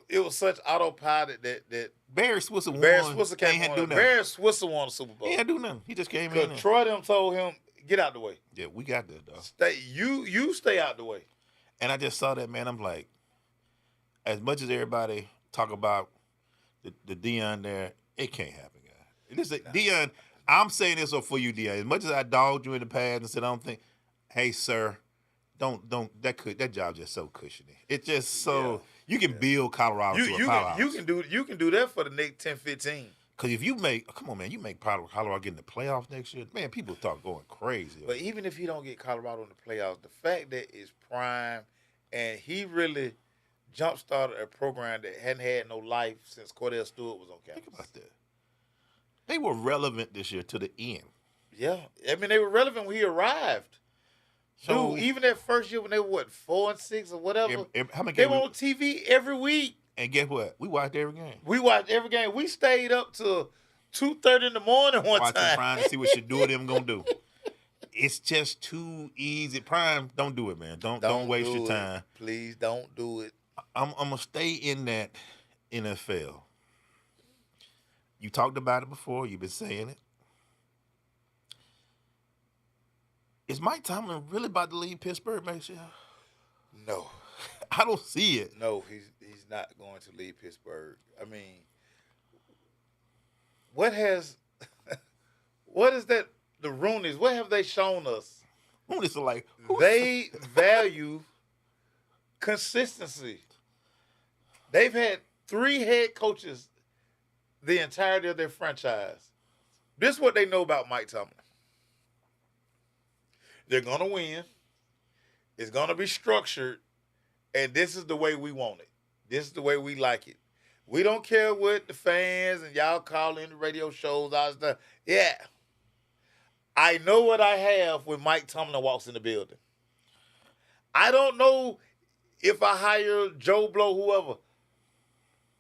It was such autopilot that Barry Switzer won. Barry Switzer He ain't had to do nothing. Barry Switzer won the Super Bowl. He had to do nothing. He just came in. Because Troy them told him, get out the way. Yeah, we got this, dog. You stay out the way. And I just saw that, man. I'm like, as much as everybody talk about the Deion there, It can't happen, guys. This Deion, I'm saying this for you, Deion. As much as I dogged you in the past and said I don't think, hey, sir, don't that job just so cushiony. It's just so you can build Colorado to a powerhouse. You can do that for the next 10, 15. Because if you make, come on, man, you make Colorado get in the playoffs next year, man, people start going crazy. But even if he don't get Colorado in the playoffs, the fact that it's prime and he really jump-started a program that hadn't had no life since Cordell Stewart was on campus. Think about that. They were relevant this year to the end. Yeah. I mean, they were relevant when he arrived. So, dude, even that first year when they were, 4-6 or whatever, how many they games were on TV every week. And guess what? We watched every game. We watched every game. We stayed up till 2:30 in the morning one time. Trying to see what Shadua them going to do. It's just too easy. Prime, don't do it, man. Don't waste your time. Please don't do it. I'm going to stay in that NFL. You talked about it before. You've been saying it. Is Mike Tomlin really about to leave Pittsburgh, Maceo? No. I don't see it. No, he's not going to leave Pittsburgh. I mean, what is that, the Roonies, what have they shown us? Roonies are like, they value consistency. They've had 3 head coaches the entirety of their franchise. This is what they know about Mike Tomlin. They're going to win. It's going to be structured. And this is the way we want it. This is the way we like it. We don't care what the fans and y'all call in the radio shows, all stuff. Yeah. I know what I have when Mike Tomlin walks in the building. I don't know if I hire Joe Blow, whoever.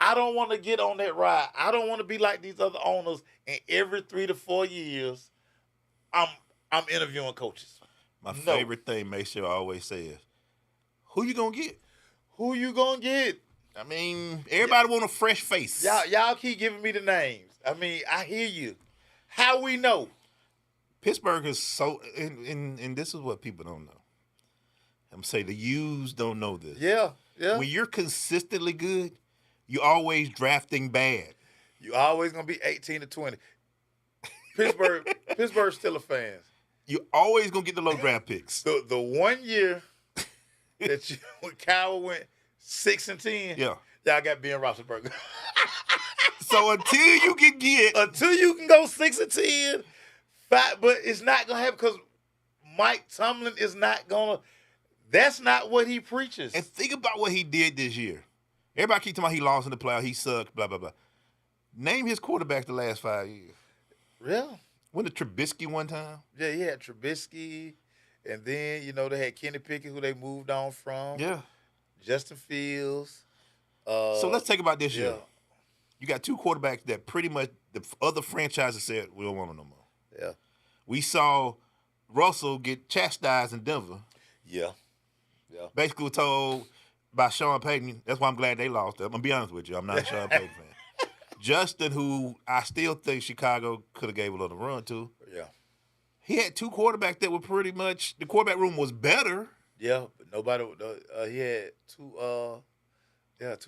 I don't want to get on that ride. I don't want to be like these other owners, and every 3 to 4 years, I'm interviewing coaches. My favorite thing Maceo always says, who you going to get? Who you going to get? I mean, everybody want a fresh face. Y'all keep giving me the names. I mean, I hear you. How we know? Pittsburgh is so, and this is what people don't know. I'm saying the U's don't know this. Yeah. When you're consistently good, you're always drafting bad. You're always going to be 18 to 20. Pittsburgh Steelers fans. You're always going to get the low draft picks. The 1 year that when Kyle went 6-10, yeah, y'all got Ben Roethlisberger. So until you can go 6-10, but it's not gonna happen because Mike Tomlin is not gonna. That's not what he preaches. And think about what he did this year. Everybody keep talking about he lost in the playoffs, he sucked, blah blah blah. Name his quarterbacks the last 5 years. Yeah. Went to Trubisky one time. Yeah, he had Trubisky, and then they had Kenny Pickett, who they moved on from. Yeah. Justin Fields. So let's take about this year. You got 2 quarterbacks that pretty much the other franchises said we don't want them no more. Yeah. We saw Russell get chastised in Denver. Yeah. Basically was told by Sean Payton, that's why I'm glad they lost. I'm going to be honest with you. I'm not a Sean Payton fan. Justin, who I still think Chicago could have gave a little run to. Yeah. He had 2 quarterbacks that were pretty much, the quarterback room was better. Yeah, but nobody, he had 2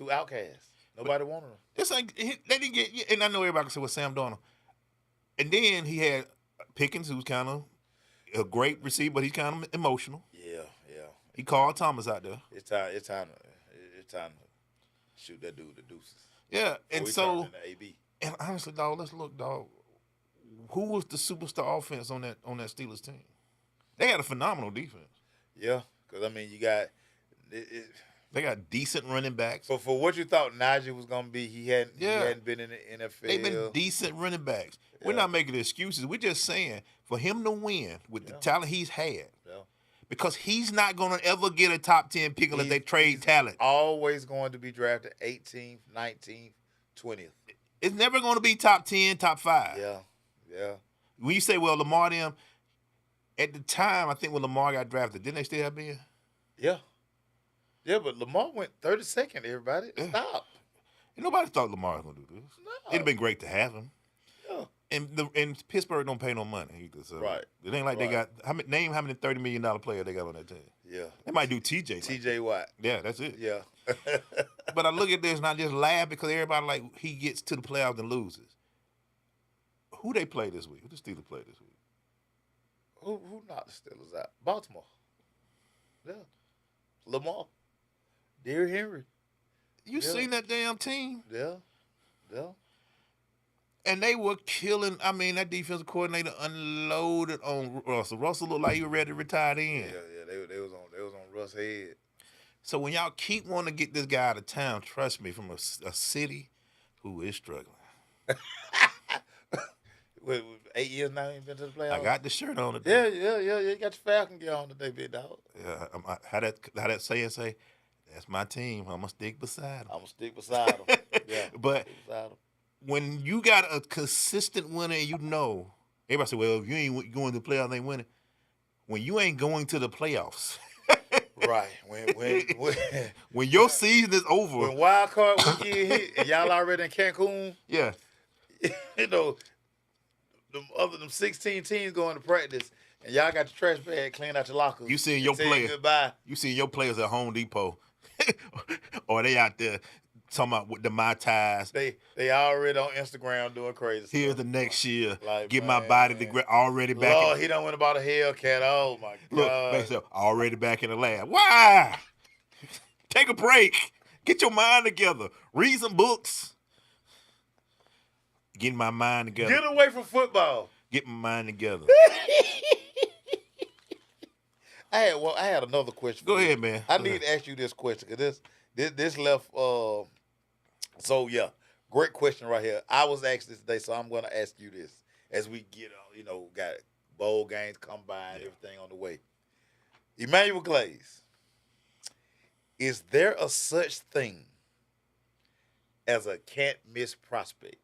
outcasts. Nobody wanted him. It's like, they didn't get, and I know everybody can say, well, Sam Darnold. And then he had Pickens, who's kind of a great receiver, but he's kind of emotional. Yeah. He called Thomas out there. It's time to shoot that dude the deuces. Yeah, and so, AB. And honestly, dog, let's look, dog. Who was the superstar offense on that Steelers team? They had a phenomenal defense. Yeah, because I mean, you got they got decent running backs. But for what you thought Najee was gonna be, he hadn't been in the NFL. They've been decent running backs. Yeah. We're not making excuses. We're just saying for him to win with the talent he's had. Yeah. Because he's not going to ever get a top 10 pick unless they trade talent. Always going to be drafted 18th, 19th, 20th. It's never going to be top 10, top 5. Yeah. When you say, well, Lamar them, at the time, I think when Lamar got drafted, didn't they still have Ben? Yeah. Yeah, but Lamar went 32nd, everybody. Yeah. Stop. And nobody thought Lamar was going to do this. No. It'd have been great to have him. Yeah. And Pittsburgh don't pay no money either. So right. It ain't like they got name how many $30 million players they got on that team. Yeah. They might do TJ. TJ Watt. Yeah, that's it. Yeah. But I look at this and I just laugh because everybody like he gets to the playoffs and loses. Who they play this week? Who the Steelers play this week? Who knocked the Steelers out? Baltimore. Yeah. Lamar. Derrick Henry. You seen that damn team? Yeah. And they were killing. I mean, that defensive coordinator unloaded on Russell. Russell looked like he was ready to retire then. Yeah. They was on Russ' head. So when y'all keep wanting to get this guy out of town, trust me, from a city who is struggling. With 8 years now, you been to the playoffs. I got the shirt on today. Yeah. You got your Falcon gear on today, big dog. Yeah, how that say? That's my team. I'm gonna stick beside him. I'm gonna stick beside him. Yeah, but when you got a consistent winner, and you know, everybody say, "Well, if you ain't going to the playoffs, they ain't winning." When you ain't going to the playoffs, right? When your season is over, when wild card weekend hit, and y'all already in Cancun, yeah, you know, them 16 teams going to practice, and y'all got your trash bag clean out your lockers. You seeing your players goodbye. You seeing your players at Home Depot, or they out there talking about with the Mai Tais. They already on Instagram doing crazy Here's stuff. the next year. Like, Get my body to already back. Lord, he done went about a Hellcat. Oh my God. Look, already back in the lab. Why? Take a break. Get your mind together. Read some books. Getting my mind together. Get away from football. Get my mind together. I had another question. Go ahead, man. I need to ask you this question because this left. So yeah, great question right here. I was asked this today, so I'm going to ask you this as we get got bowl games come by and everything on the way. Emmanuel Glaze, is there a such thing as a can't miss prospect?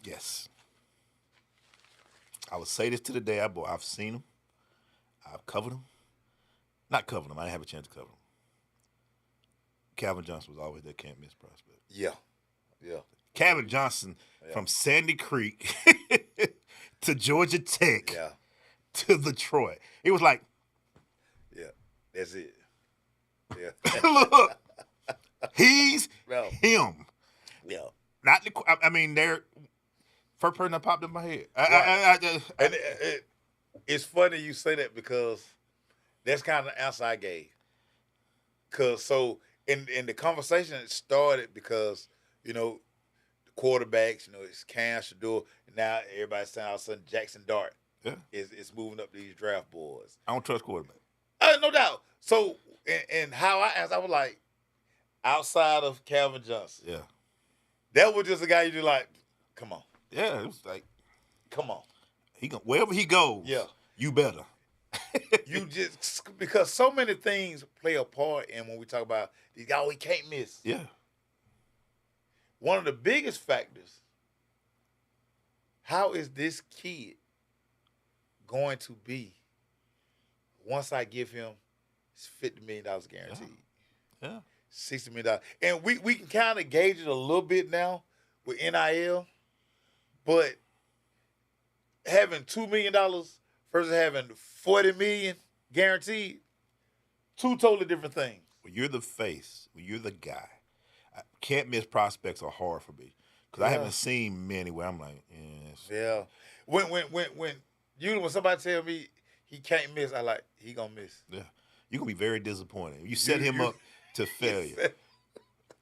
Yes. I would say this to the day I've seen him. I've covered him. Not covered him. I didn't have a chance to cover him. Calvin Johnson was always that can't miss prospect. Yeah. Calvin Johnson from Sandy Creek to Georgia Tech to Detroit. It was like, yeah, that's it. Yeah. Look, he's him. Yeah. Not the. I mean, they're first person that popped in my head. And it's funny you say that because that's kind of the answer I gave. Cause in the conversation it started because the quarterbacks, it's Cam Shador, and now everybody's saying all of a sudden Jackson Dart is moving up these draft boards. I don't trust quarterback. No doubt. So and how I answered, I was like, outside of Calvin Johnson, that was just a guy you just like, come on. Yeah, it was like, come on. Wherever he goes, you better. You just because so many things play a part in when we talk about these guys, we can't miss. Yeah. One of the biggest factors, how is this kid going to be once I give him $50 million guaranteed? Yeah. $60 million. And we can kind of gauge it a little bit now with NIL, but having $2 million versus having $40 million guaranteed, two totally different things. When you're the face, when you're the guy, can't miss prospects are hard for me because I haven't seen many where I'm like, yes. Yeah. When somebody tell me he can't miss, I like he gonna miss. Yeah, you're gonna be very disappointed. You set him up to failure.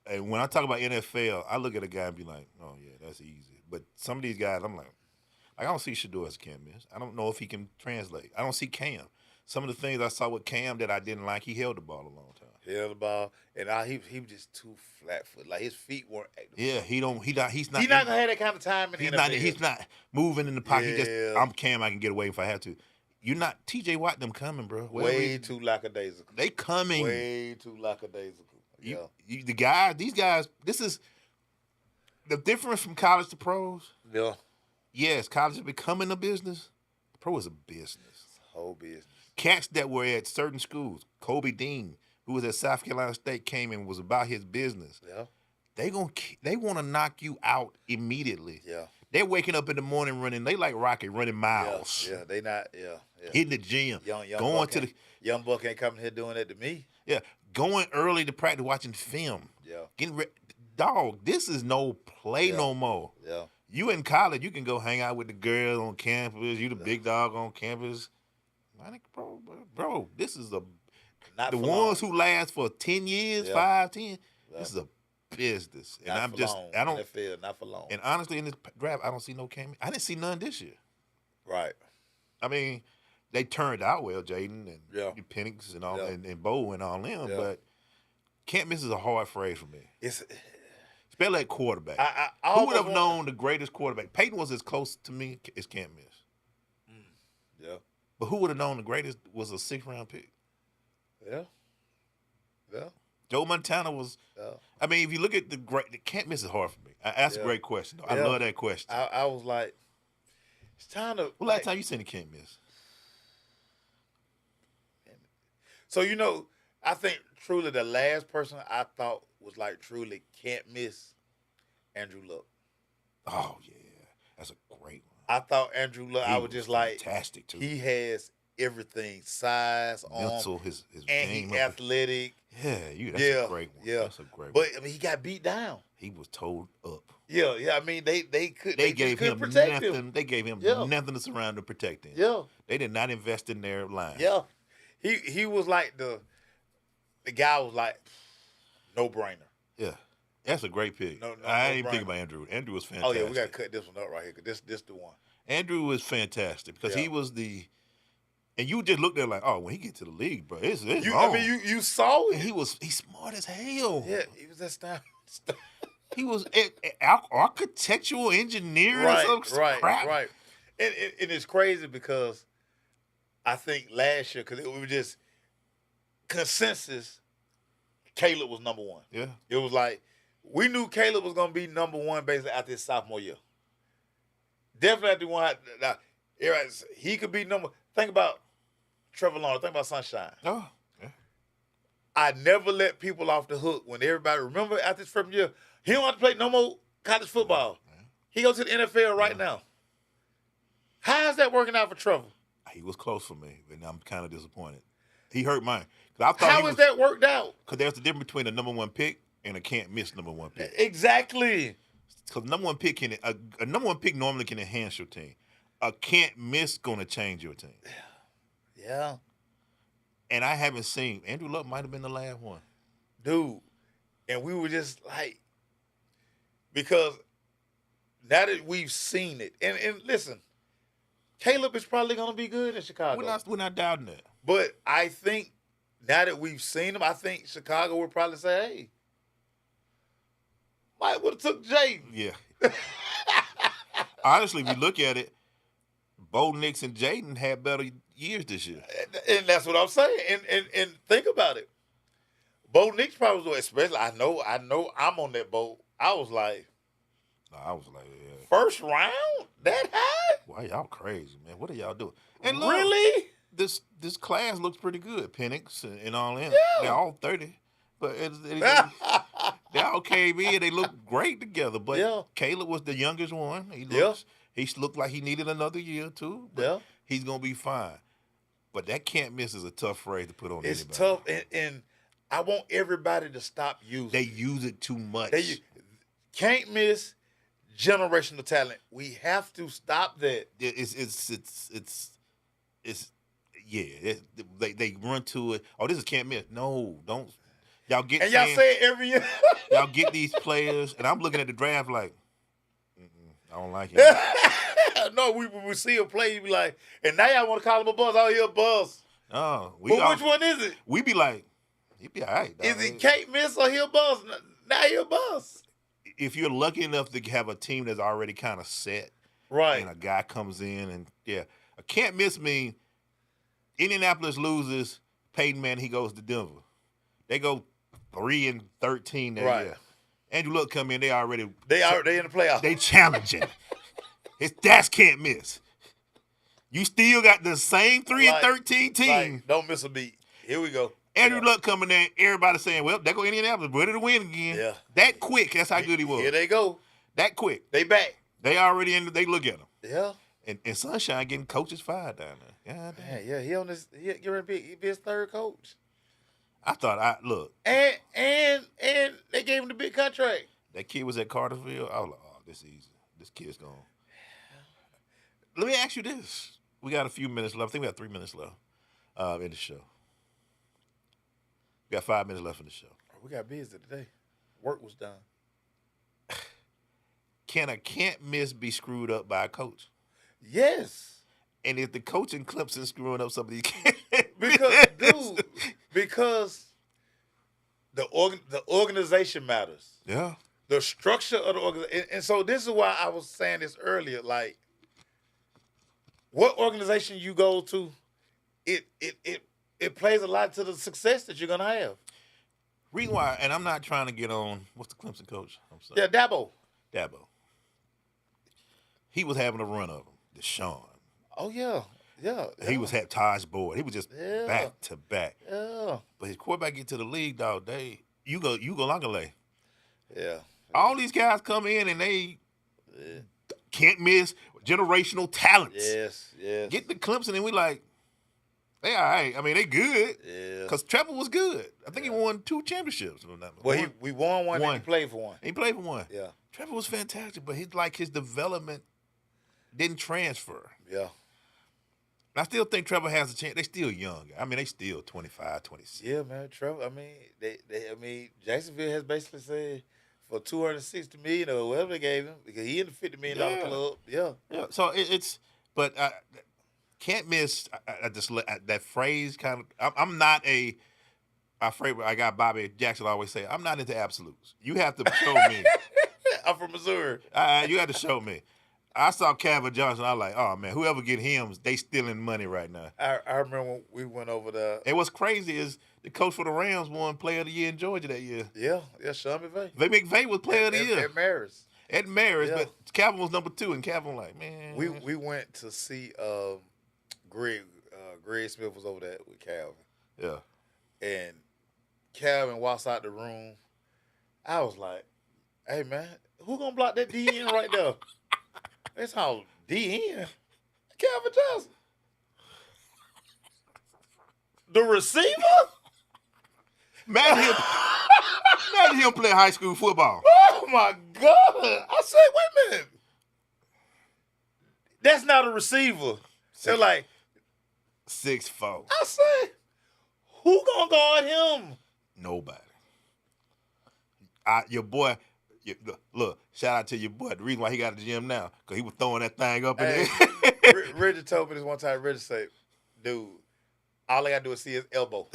And when I talk about NFL, I look at a guy and be like, oh yeah, that's easy. But some of these guys, I'm like I don't see Shador as a can't miss. I don't know if he can translate. I don't see Cam. Some of the things I saw with Cam that I didn't like, he held the ball a long time. Held the ball, and he was just too flat-footed. Like his feet weren't active. Yeah, he's not gonna have that kind of time in the NFL. He's not moving in the pocket. Yeah. I'm Cam. I can get away if I have to. You're not T.J. Watt. Them coming, bro. Way too lackadaisical. They coming. Way too lackadaisical. These guys. This is the difference from college to pros. Yeah. Yes, college is becoming a business. Pro is a business. It's a whole business. Cats that were at certain schools, Kobe Dean, who was at South Carolina State, came and was about his business. Yeah. They want to knock you out immediately. Yeah. They're waking up in the morning running. They like Rocky running miles. Yeah. They not. Yeah. Hitting the gym. Young Buck ain't coming here doing that to me. Yeah. Going early to practice, watching film. Yeah. Getting ready. Dog, this is no play no more. Yeah. You in college, you can go hang out with the girls on campus. You the big dog on campus. I think, bro, this is the ones who last for 10 years, 5, 10. Yeah. This is a business, and I don't. NFL, not for long. And honestly, in this draft, I don't see no cameo. I didn't see none this year. Right. I mean, they turned out well, Jaden and Penix and all, and Bo and all them, but can't miss is a hard phrase for me. Especially at quarterback. Who would have known the greatest quarterback? Peyton was as close to me as can't miss. Yeah. But who would have known the greatest was a 6th-round pick? Yeah. Yeah. Joe Montana was. I mean, if you look at the can't miss is hard for me. That's a great question. I love that question. I was like, it's time to. Well, last time you seen a can't miss? So I think truly the last person I thought was like truly can't miss, Andrew Luck. Oh yeah, that's a great one. I thought Andrew Luck. I was just like fantastic too. He has everything: size, mental, his and game, he athletic. Yeah, that's a great one. Yeah, that's a great one. But I mean, he got beat down. He was towed up. Yeah. I mean, they gave him nothing. They gave him nothing to surround to protect him. Yeah, they did not invest in their line. Yeah, he was like the guy was like no brainer. Yeah. That's a great pick. I didn't even think about Andrew. Andrew was fantastic. Oh, yeah, we got to cut this one up right here because this the one. Andrew was fantastic because he was and you just looked at it like, oh, when he get to the league, bro, it's I mean, you saw it. And he's smart as hell. Yeah, he was that style. He was architectural engineer or some crap. Right. And it's crazy because I think last year, because it was just consensus, Caleb was number one. Yeah. It was like, we knew Caleb was going to be number one basically after his sophomore year. Definitely one. Now, he could be number. Think about Trevor Lawrence. Think about Sunshine. Oh, yeah. I never let people off the hook when everybody, remember after his freshman year, he don't have to play no more college football. Yeah. He goes to the NFL right now. How is that working out for Trevor? He was close for me, and I'm kind of disappointed. He hurt mine. How is that worked out? Because there's a difference between a number one pick and a can't miss number one pick. Exactly. Because number one pick a number one pick normally can enhance your team. A can't miss gonna change your team. Yeah. And I haven't seen Andrew Luck might have been the last one. Dude. And we were just like, because now that we've seen it, and listen, Caleb is probably gonna be good in Chicago. We're not doubting that. But I think now that we've seen him, I think Chicago would probably say, hey, might would have took Jay. Yeah. Honestly, if you look at it, Bo Nix and Jaden had better years this year. And that's what I'm saying. And think about it. Bo Nix probably was, especially, I know I'm on that boat. I was like, yeah. First round? That high? Why y'all crazy, man? What are y'all doing? And look, really? This class looks pretty good. Penix and all them. Yeah. They're all 30. But they all came in. They look great together. But Caleb was the youngest one. He looked like he needed another year too. But he's gonna be fine. But that can't miss is a tough phrase to put on anybody. It's tough, and I want everybody to stop using. They use it too much. Can't miss generational talent. We have to stop that. They run to it. Oh, this is can't miss. No, don't. Y'all get and y'all say it every year. Y'all get these players, and I'm looking at the draft like, I don't like it. No, we see a play, you be like, and now y'all want to call him a buzz. Oh, he a buzz. Oh, which one is it? We be like, he be all right. Is it can't miss or he a buzz? Now he a buzz. If you're lucky enough to have a team that's already kind of set, right, and a guy comes in and a can't miss mean Indianapolis loses, Peyton Manning, he goes to Denver. They go 3-13 that year. Andrew Luck come in, they in the playoffs. They challenging. That's can't miss. You still got the same 3-13 team. Don't miss a beat. Here we go. Andrew Luck coming in, everybody saying, well, there go Indianapolis, ready to win again. Yeah. That quick, that's how good he was. Here they go. That quick. They back. They already in, they look at him. Yeah. And Sunshine getting coaches fired down there. God damn. Yeah, he on this, he be his third coach. I thought, look. And they gave him the big contract. That kid was at Cartersville. I was like, oh, this is easy. this kid's gone. Let me ask you this. We got a few minutes left. I think we have 3 minutes left in the show. We got 5 minutes left in the show. We got busy today. Work was done. Can a can't miss be screwed up by a coach? Yes. And if the coach in Clemson screwing up some of these because the organization matters. Yeah. The structure of the organization. And so this is why I was saying this earlier. Like, what organization you go to, it plays a lot to the success that you're gonna have. Reason why, and I'm not trying to get on. What's the Clemson coach? I'm sorry. Yeah, Dabo. He was having a run of them. Deshaun. Oh yeah. He was at Taj Boyd. He was just Yeah. back to back. Yeah. But his quarterback get to the league, dog. You go Langale. Yeah. All these guys come in and they can't miss generational talents. Yes. Get to Clemson and we like, they all right. I mean, they good. Yeah. Because Trevor was good. I think he won 2 championships. Well, we won one and he played for one. He played for one. Yeah. Trevor was fantastic, but his development didn't transfer. Yeah. I still think Trevor has a chance. They still young. I mean, they still 25, 26. Yeah, man. Trevor, I mean, Jacksonville has basically said for $260 million or whatever they gave him, because he in the $50 million club. Yeah. So but can't miss. I just that phrase kind of. I'm not my favorite. I got Bobby Jackson always say, I'm not into absolutes. You have to show me. I'm from Missouri. You have to show me. I saw Calvin Johnson. I was like, oh man, whoever get him, they stealing money right now. I remember when we went over there. And what's crazy is the coach for the Rams won Player of the Year in Georgia that year. Yeah, Sean McVay. McVay was Player of the Year. At Maris. But Calvin was number 2, and Calvin like, man. We went to see Greg Smith was over there with Calvin. Yeah. And Calvin walks out the room. I was like, hey man, who gonna block that DN right there? That's how DN. Calvin Johnson. The receiver? Imagine him play high school football. Oh my God. I said, wait a minute. That's not a receiver. They're like 6'4". I said, who gonna guard him? Nobody. Your boy, look, shout out to your boy. The reason why he got a gym now, because he was throwing that thing up in there. Reggie told me this one time. Reggie said, dude, all I got to do is see his elbow.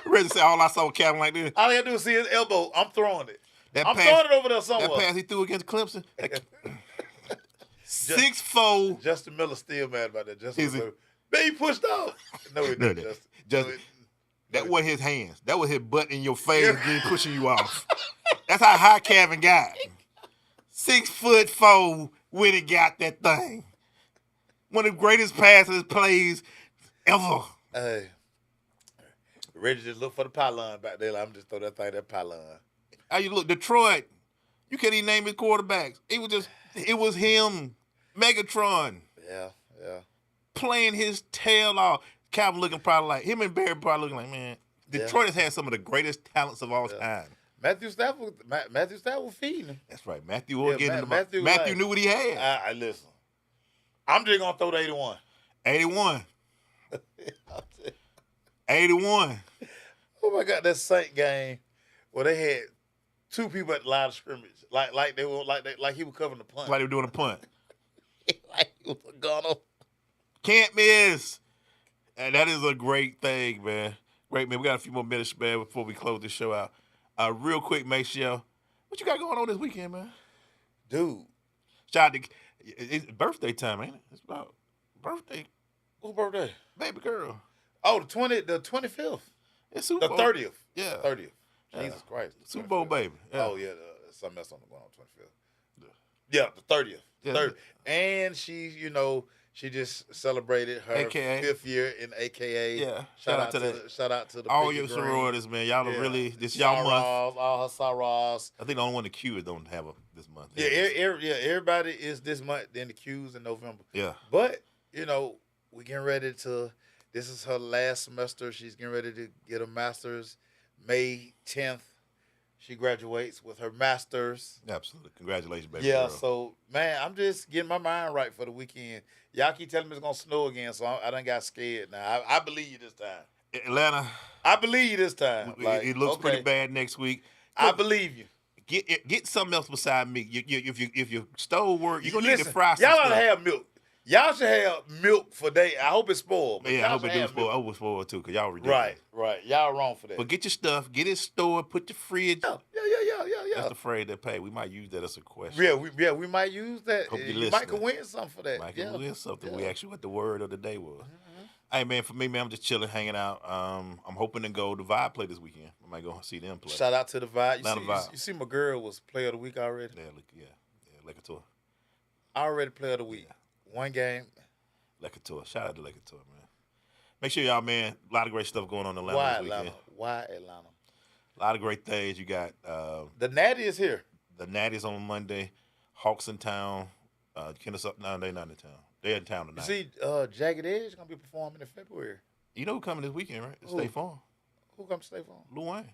Reggie said, all I saw was Calvin like this. All I got to do is see his elbow. I'm throwing it. I'm throwing it over there somewhere. That pass he threw against Clemson. 6'4". Justin Miller still mad about that. Justin Miller. Man, he pushed out. No, he didn't, Justin. That wasn't his hands. That was his butt in your face and pushing you off. That's how high Calvin got. 6'4" when he got that thing. One of the greatest passes plays ever. Hey, Reggie just look for the pylon back there. Like, I'm just throw that thing that pylon. How you look? Detroit. You can't even name his quarterbacks. It was him, Megatron. Yeah. Playing his tail off. Calvin looking probably like, him and Barry probably looking like, man, Detroit has had some of the greatest talents of all time. Matthew Stafford feeding him. That's right. Matthew was getting him. Matthew like, knew what he had. I listen. I'm just going to throw the 81. 81. Oh, my God, that Saint game where they had 2 people at the line of scrimmage. Like he was covering the punt. Like they were doing a punt. Like he was a gunner. Can't miss. And that is a great thing, man. Great, man. We got a few more minutes, man, before we close this show out. Real quick, Maceo, what you got going on this weekend, man? Dude. Shout out to, it's birthday time, ain't it? It's about birthday. Whose birthday? Baby girl. Oh, the 25th. It's Super The Bowl. 30th. Yeah. The 30th. Jesus Christ. Super Bowl, baby. Yeah. Oh, yeah. Something else on the 25th. Yeah, the 30th. Yeah. 30th. And she just celebrated her AKA. 5th year in AKA. Yeah. Shout out to the all Pinky your Green. sororities, man. Y'all are really, this Sorors, y'all month. all her sorors. I think the only one the Q don't have this month. Yeah, everybody is this month, then the Q's in November. Yeah. But, we're getting ready to, this is her last semester. She's getting ready to get a master's May 10th. She graduates with her master's. Absolutely. Congratulations, baby Yeah, girl. so, man, I'm just getting my mind right for the weekend. Y'all keep telling me it's going to snow again, so I done got scared now. I believe you this time. Atlanta, I believe you this time. it looks pretty bad next week. I believe you. Get something else beside me. If you stole work, you're going to need to Listen, fry some y'all stuff. ought to have milk. Y'all should have milk for day. I hope it's spoiled. But Yeah, I y'all hope it should do have spoil. I milk. hope it's spoiled too, because y'all ridiculous. Right. Y'all wrong for that. But get your stuff, get it stored, put your fridge. Yeah. That's the phrase they pay. We might use that as a question. We might use that. Hope you You might could win something for that. Might can win something. Yeah. We asked you what the word of the day was. Hey, man, for me, man, I'm just chilling, hanging out. I'm hoping to go to Vibe play this weekend. I might go see them play. Shout out to the Vibe. Vibe. You see my girl was player of the week already? Yeah, Lecator. Already player of the week. One game. Lecator. Shout out to Lecator, man. Make sure y'all, man, a lot of great stuff going on in Atlanta this weekend. Why Atlanta? A lot of great things. You got The Natty is here. the Natties on Monday, Hawks in town, Kennesaw. No, they're not in town. They're in town You tonight. see, Jagged Edge gonna be performing in February. You know who coming this weekend, right? Who? State Farm. Who comes to State Farm? Lil Wayne.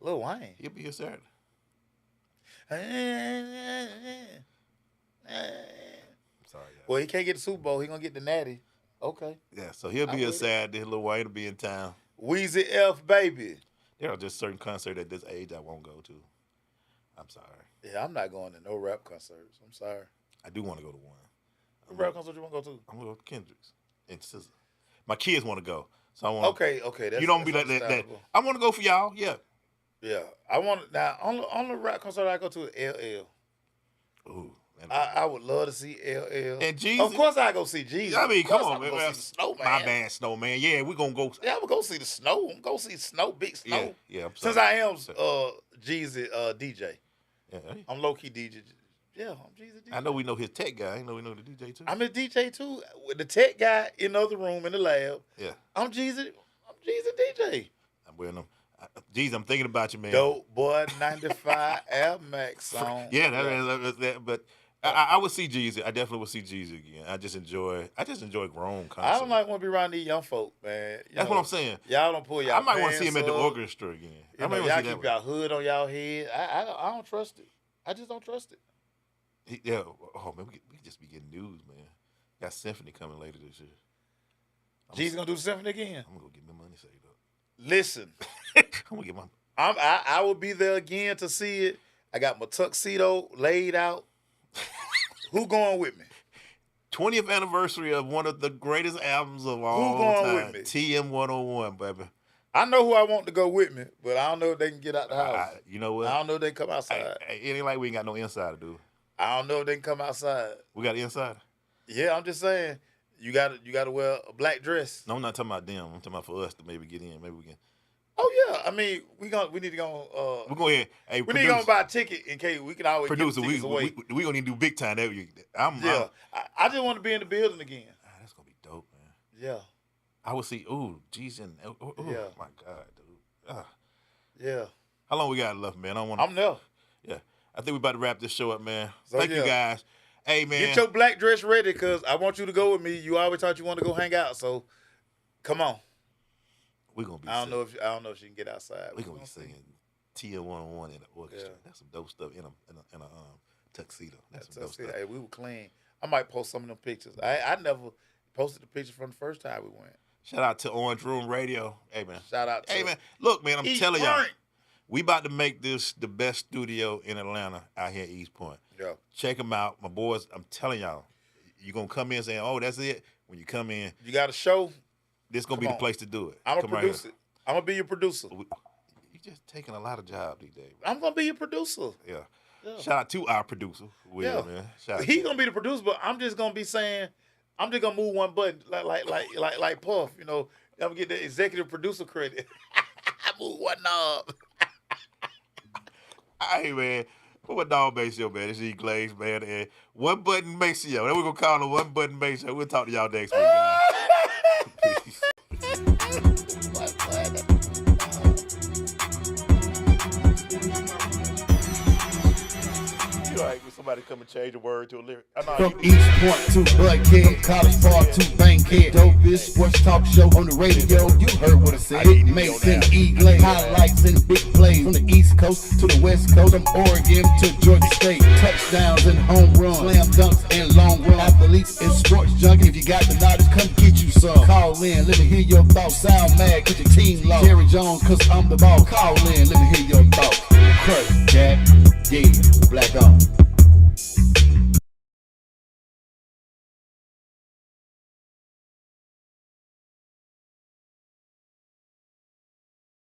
Lil Wayne. He'll be here Saturday. Sorry, y'all. Well, he can't get the Super Bowl. He gonna get the Natty. Okay. Yeah, so he'll be I here get it. Saturday. Lil Wayne will be in town. Wheezy F baby. There are just certain concerts at this age I won't go to. I'm sorry. Yeah, I'm not going to no rap concerts. I'm sorry. I do want to go to one. What rap concert you want to go to? I'm going to go to Kendrick's and SZA. My kids want to go. So I want Okay. That's, you don't be that's like that. understandable. I want to go for y'all. Yeah. Yeah, I want now on the rap concert I go to LL. Ooh. Man. I would love to see LL. And Jeezy. Of course I go see Jesus. I mean, Of course come on, I'm man. gonna see the Snowman. My bad, Snowman. Yeah, we're going to go. Yeah, I'm gonna go see the snow. I'm gonna go see snow, big snow. Yeah, I'm Since sorry. I am Jeezy DJ. Yeah. I'm low key DJ. Yeah, I'm Jeezy DJ. I know we know his tech guy. I know we know the DJ too. I'm a DJ too. With the tech guy in the other room in the lab. Yeah. I'm Jeezy DJ. I'm wearing them. Jeez, I'm thinking about you, man. Dope boy 95 Air Max song. Yeah, that. But I would see Jeezy. I definitely would see Jeezy again. I just enjoy grown concerts. I don't like want to be around these young folk, man. That's what I'm saying. Y'all don't pull y'all I might want to see him at the pants up. orchestra again. You know, y'all keep y'all hood on y'all head. I don't trust it. I just don't trust it. Yeah. Oh man, we just be getting news, man. Got Symphony coming later this year. Jeezy gonna do the symphony again. I'm gonna get my money saved up. Listen, I'm gonna get my. I will be there again to see it. I got my tuxedo laid out. Who going with me? 20th anniversary of one of the greatest albums of all going time. with me? TM 101, baby. I know who I want to go with me, but I don't know if they can get out the house. You know what? I don't know if they can come outside. It ain't like we ain't got no insider, dude. I don't know if they can come outside. We got insider. Yeah, I'm just saying. You gotta wear a black dress. No, I'm not talking about them. I'm talking about for us to maybe get in. Maybe we can. Oh yeah, I mean we need to go. We're going ahead. Hey, we need to go buy a ticket in case we can always producer. give the tickets away. We gonna need to do big time. I just want to be in the building again. That's gonna be dope, man. Yeah. I would see. Ooh, geez, and Yeah. my God, dude. Yeah. How long we got left, man? I'm there. Yeah, I think we about to wrap this show up, man. So, Thank you yeah. guys. Hey, man. Get your black dress ready, cause I want you to go with me. You always thought you wanted to go hang out, so come on. We're gonna be. I don't know if she can get outside. We're gonna be singing TM 101 in the orchestra. Yeah. That's some dope stuff in a tuxedo. That's some dope stuff. Hey, we were clean. I might post some of them pictures. I never posted the picture from the first time we went. Shout out to Orange Room Radio. Hey, man. Shout out to Hey, man. Look, man, I'm East telling y'all. Point. We about to make this the best studio in Atlanta out here at East Point. Yeah. Check them out. My boys, I'm telling y'all, you're going to come in saying, oh, that's it. When you come in, You got a show? this going to be Come the on. place to do it. I'm going Come to right produce here. it. I'm going to be your producer. You just taking a lot of jobs these days. I'm going to be your producer. Yeah. Yeah. Shout out to our producer, Will, Yeah. man. Shout out He to gonna be the producer, but I'm just gonna be saying, I'm just gonna move one button like Puff, you know. I'm gonna get the executive producer credit. I move one knob. Hey, man. What my dog Maceo, man? This is Glaze, man. And One Button Maceo. Then we're going to call him One Button Maceo. We'll talk to y'all next week, guys. Peace. You all right with some somebody come and change a word to a lyric. From East Point to Buckhead, College Park to Bankhead, dopest sports talk show on the radio. You heard what I said. Big Mason, Glaze, highlights and big plays from the East Coast to the West Coast, from Oregon to Georgia State. Touchdowns and home runs, slam dunks and long run athletes and sports junkies. If you got the knowledge, come get you some. Call in, let me hear your thoughts. Sound mad, cause your team lost. Jerry Jones, cause I'm the ball. Call in, let me hear your thoughts. Crush, Jack, yeah, black on.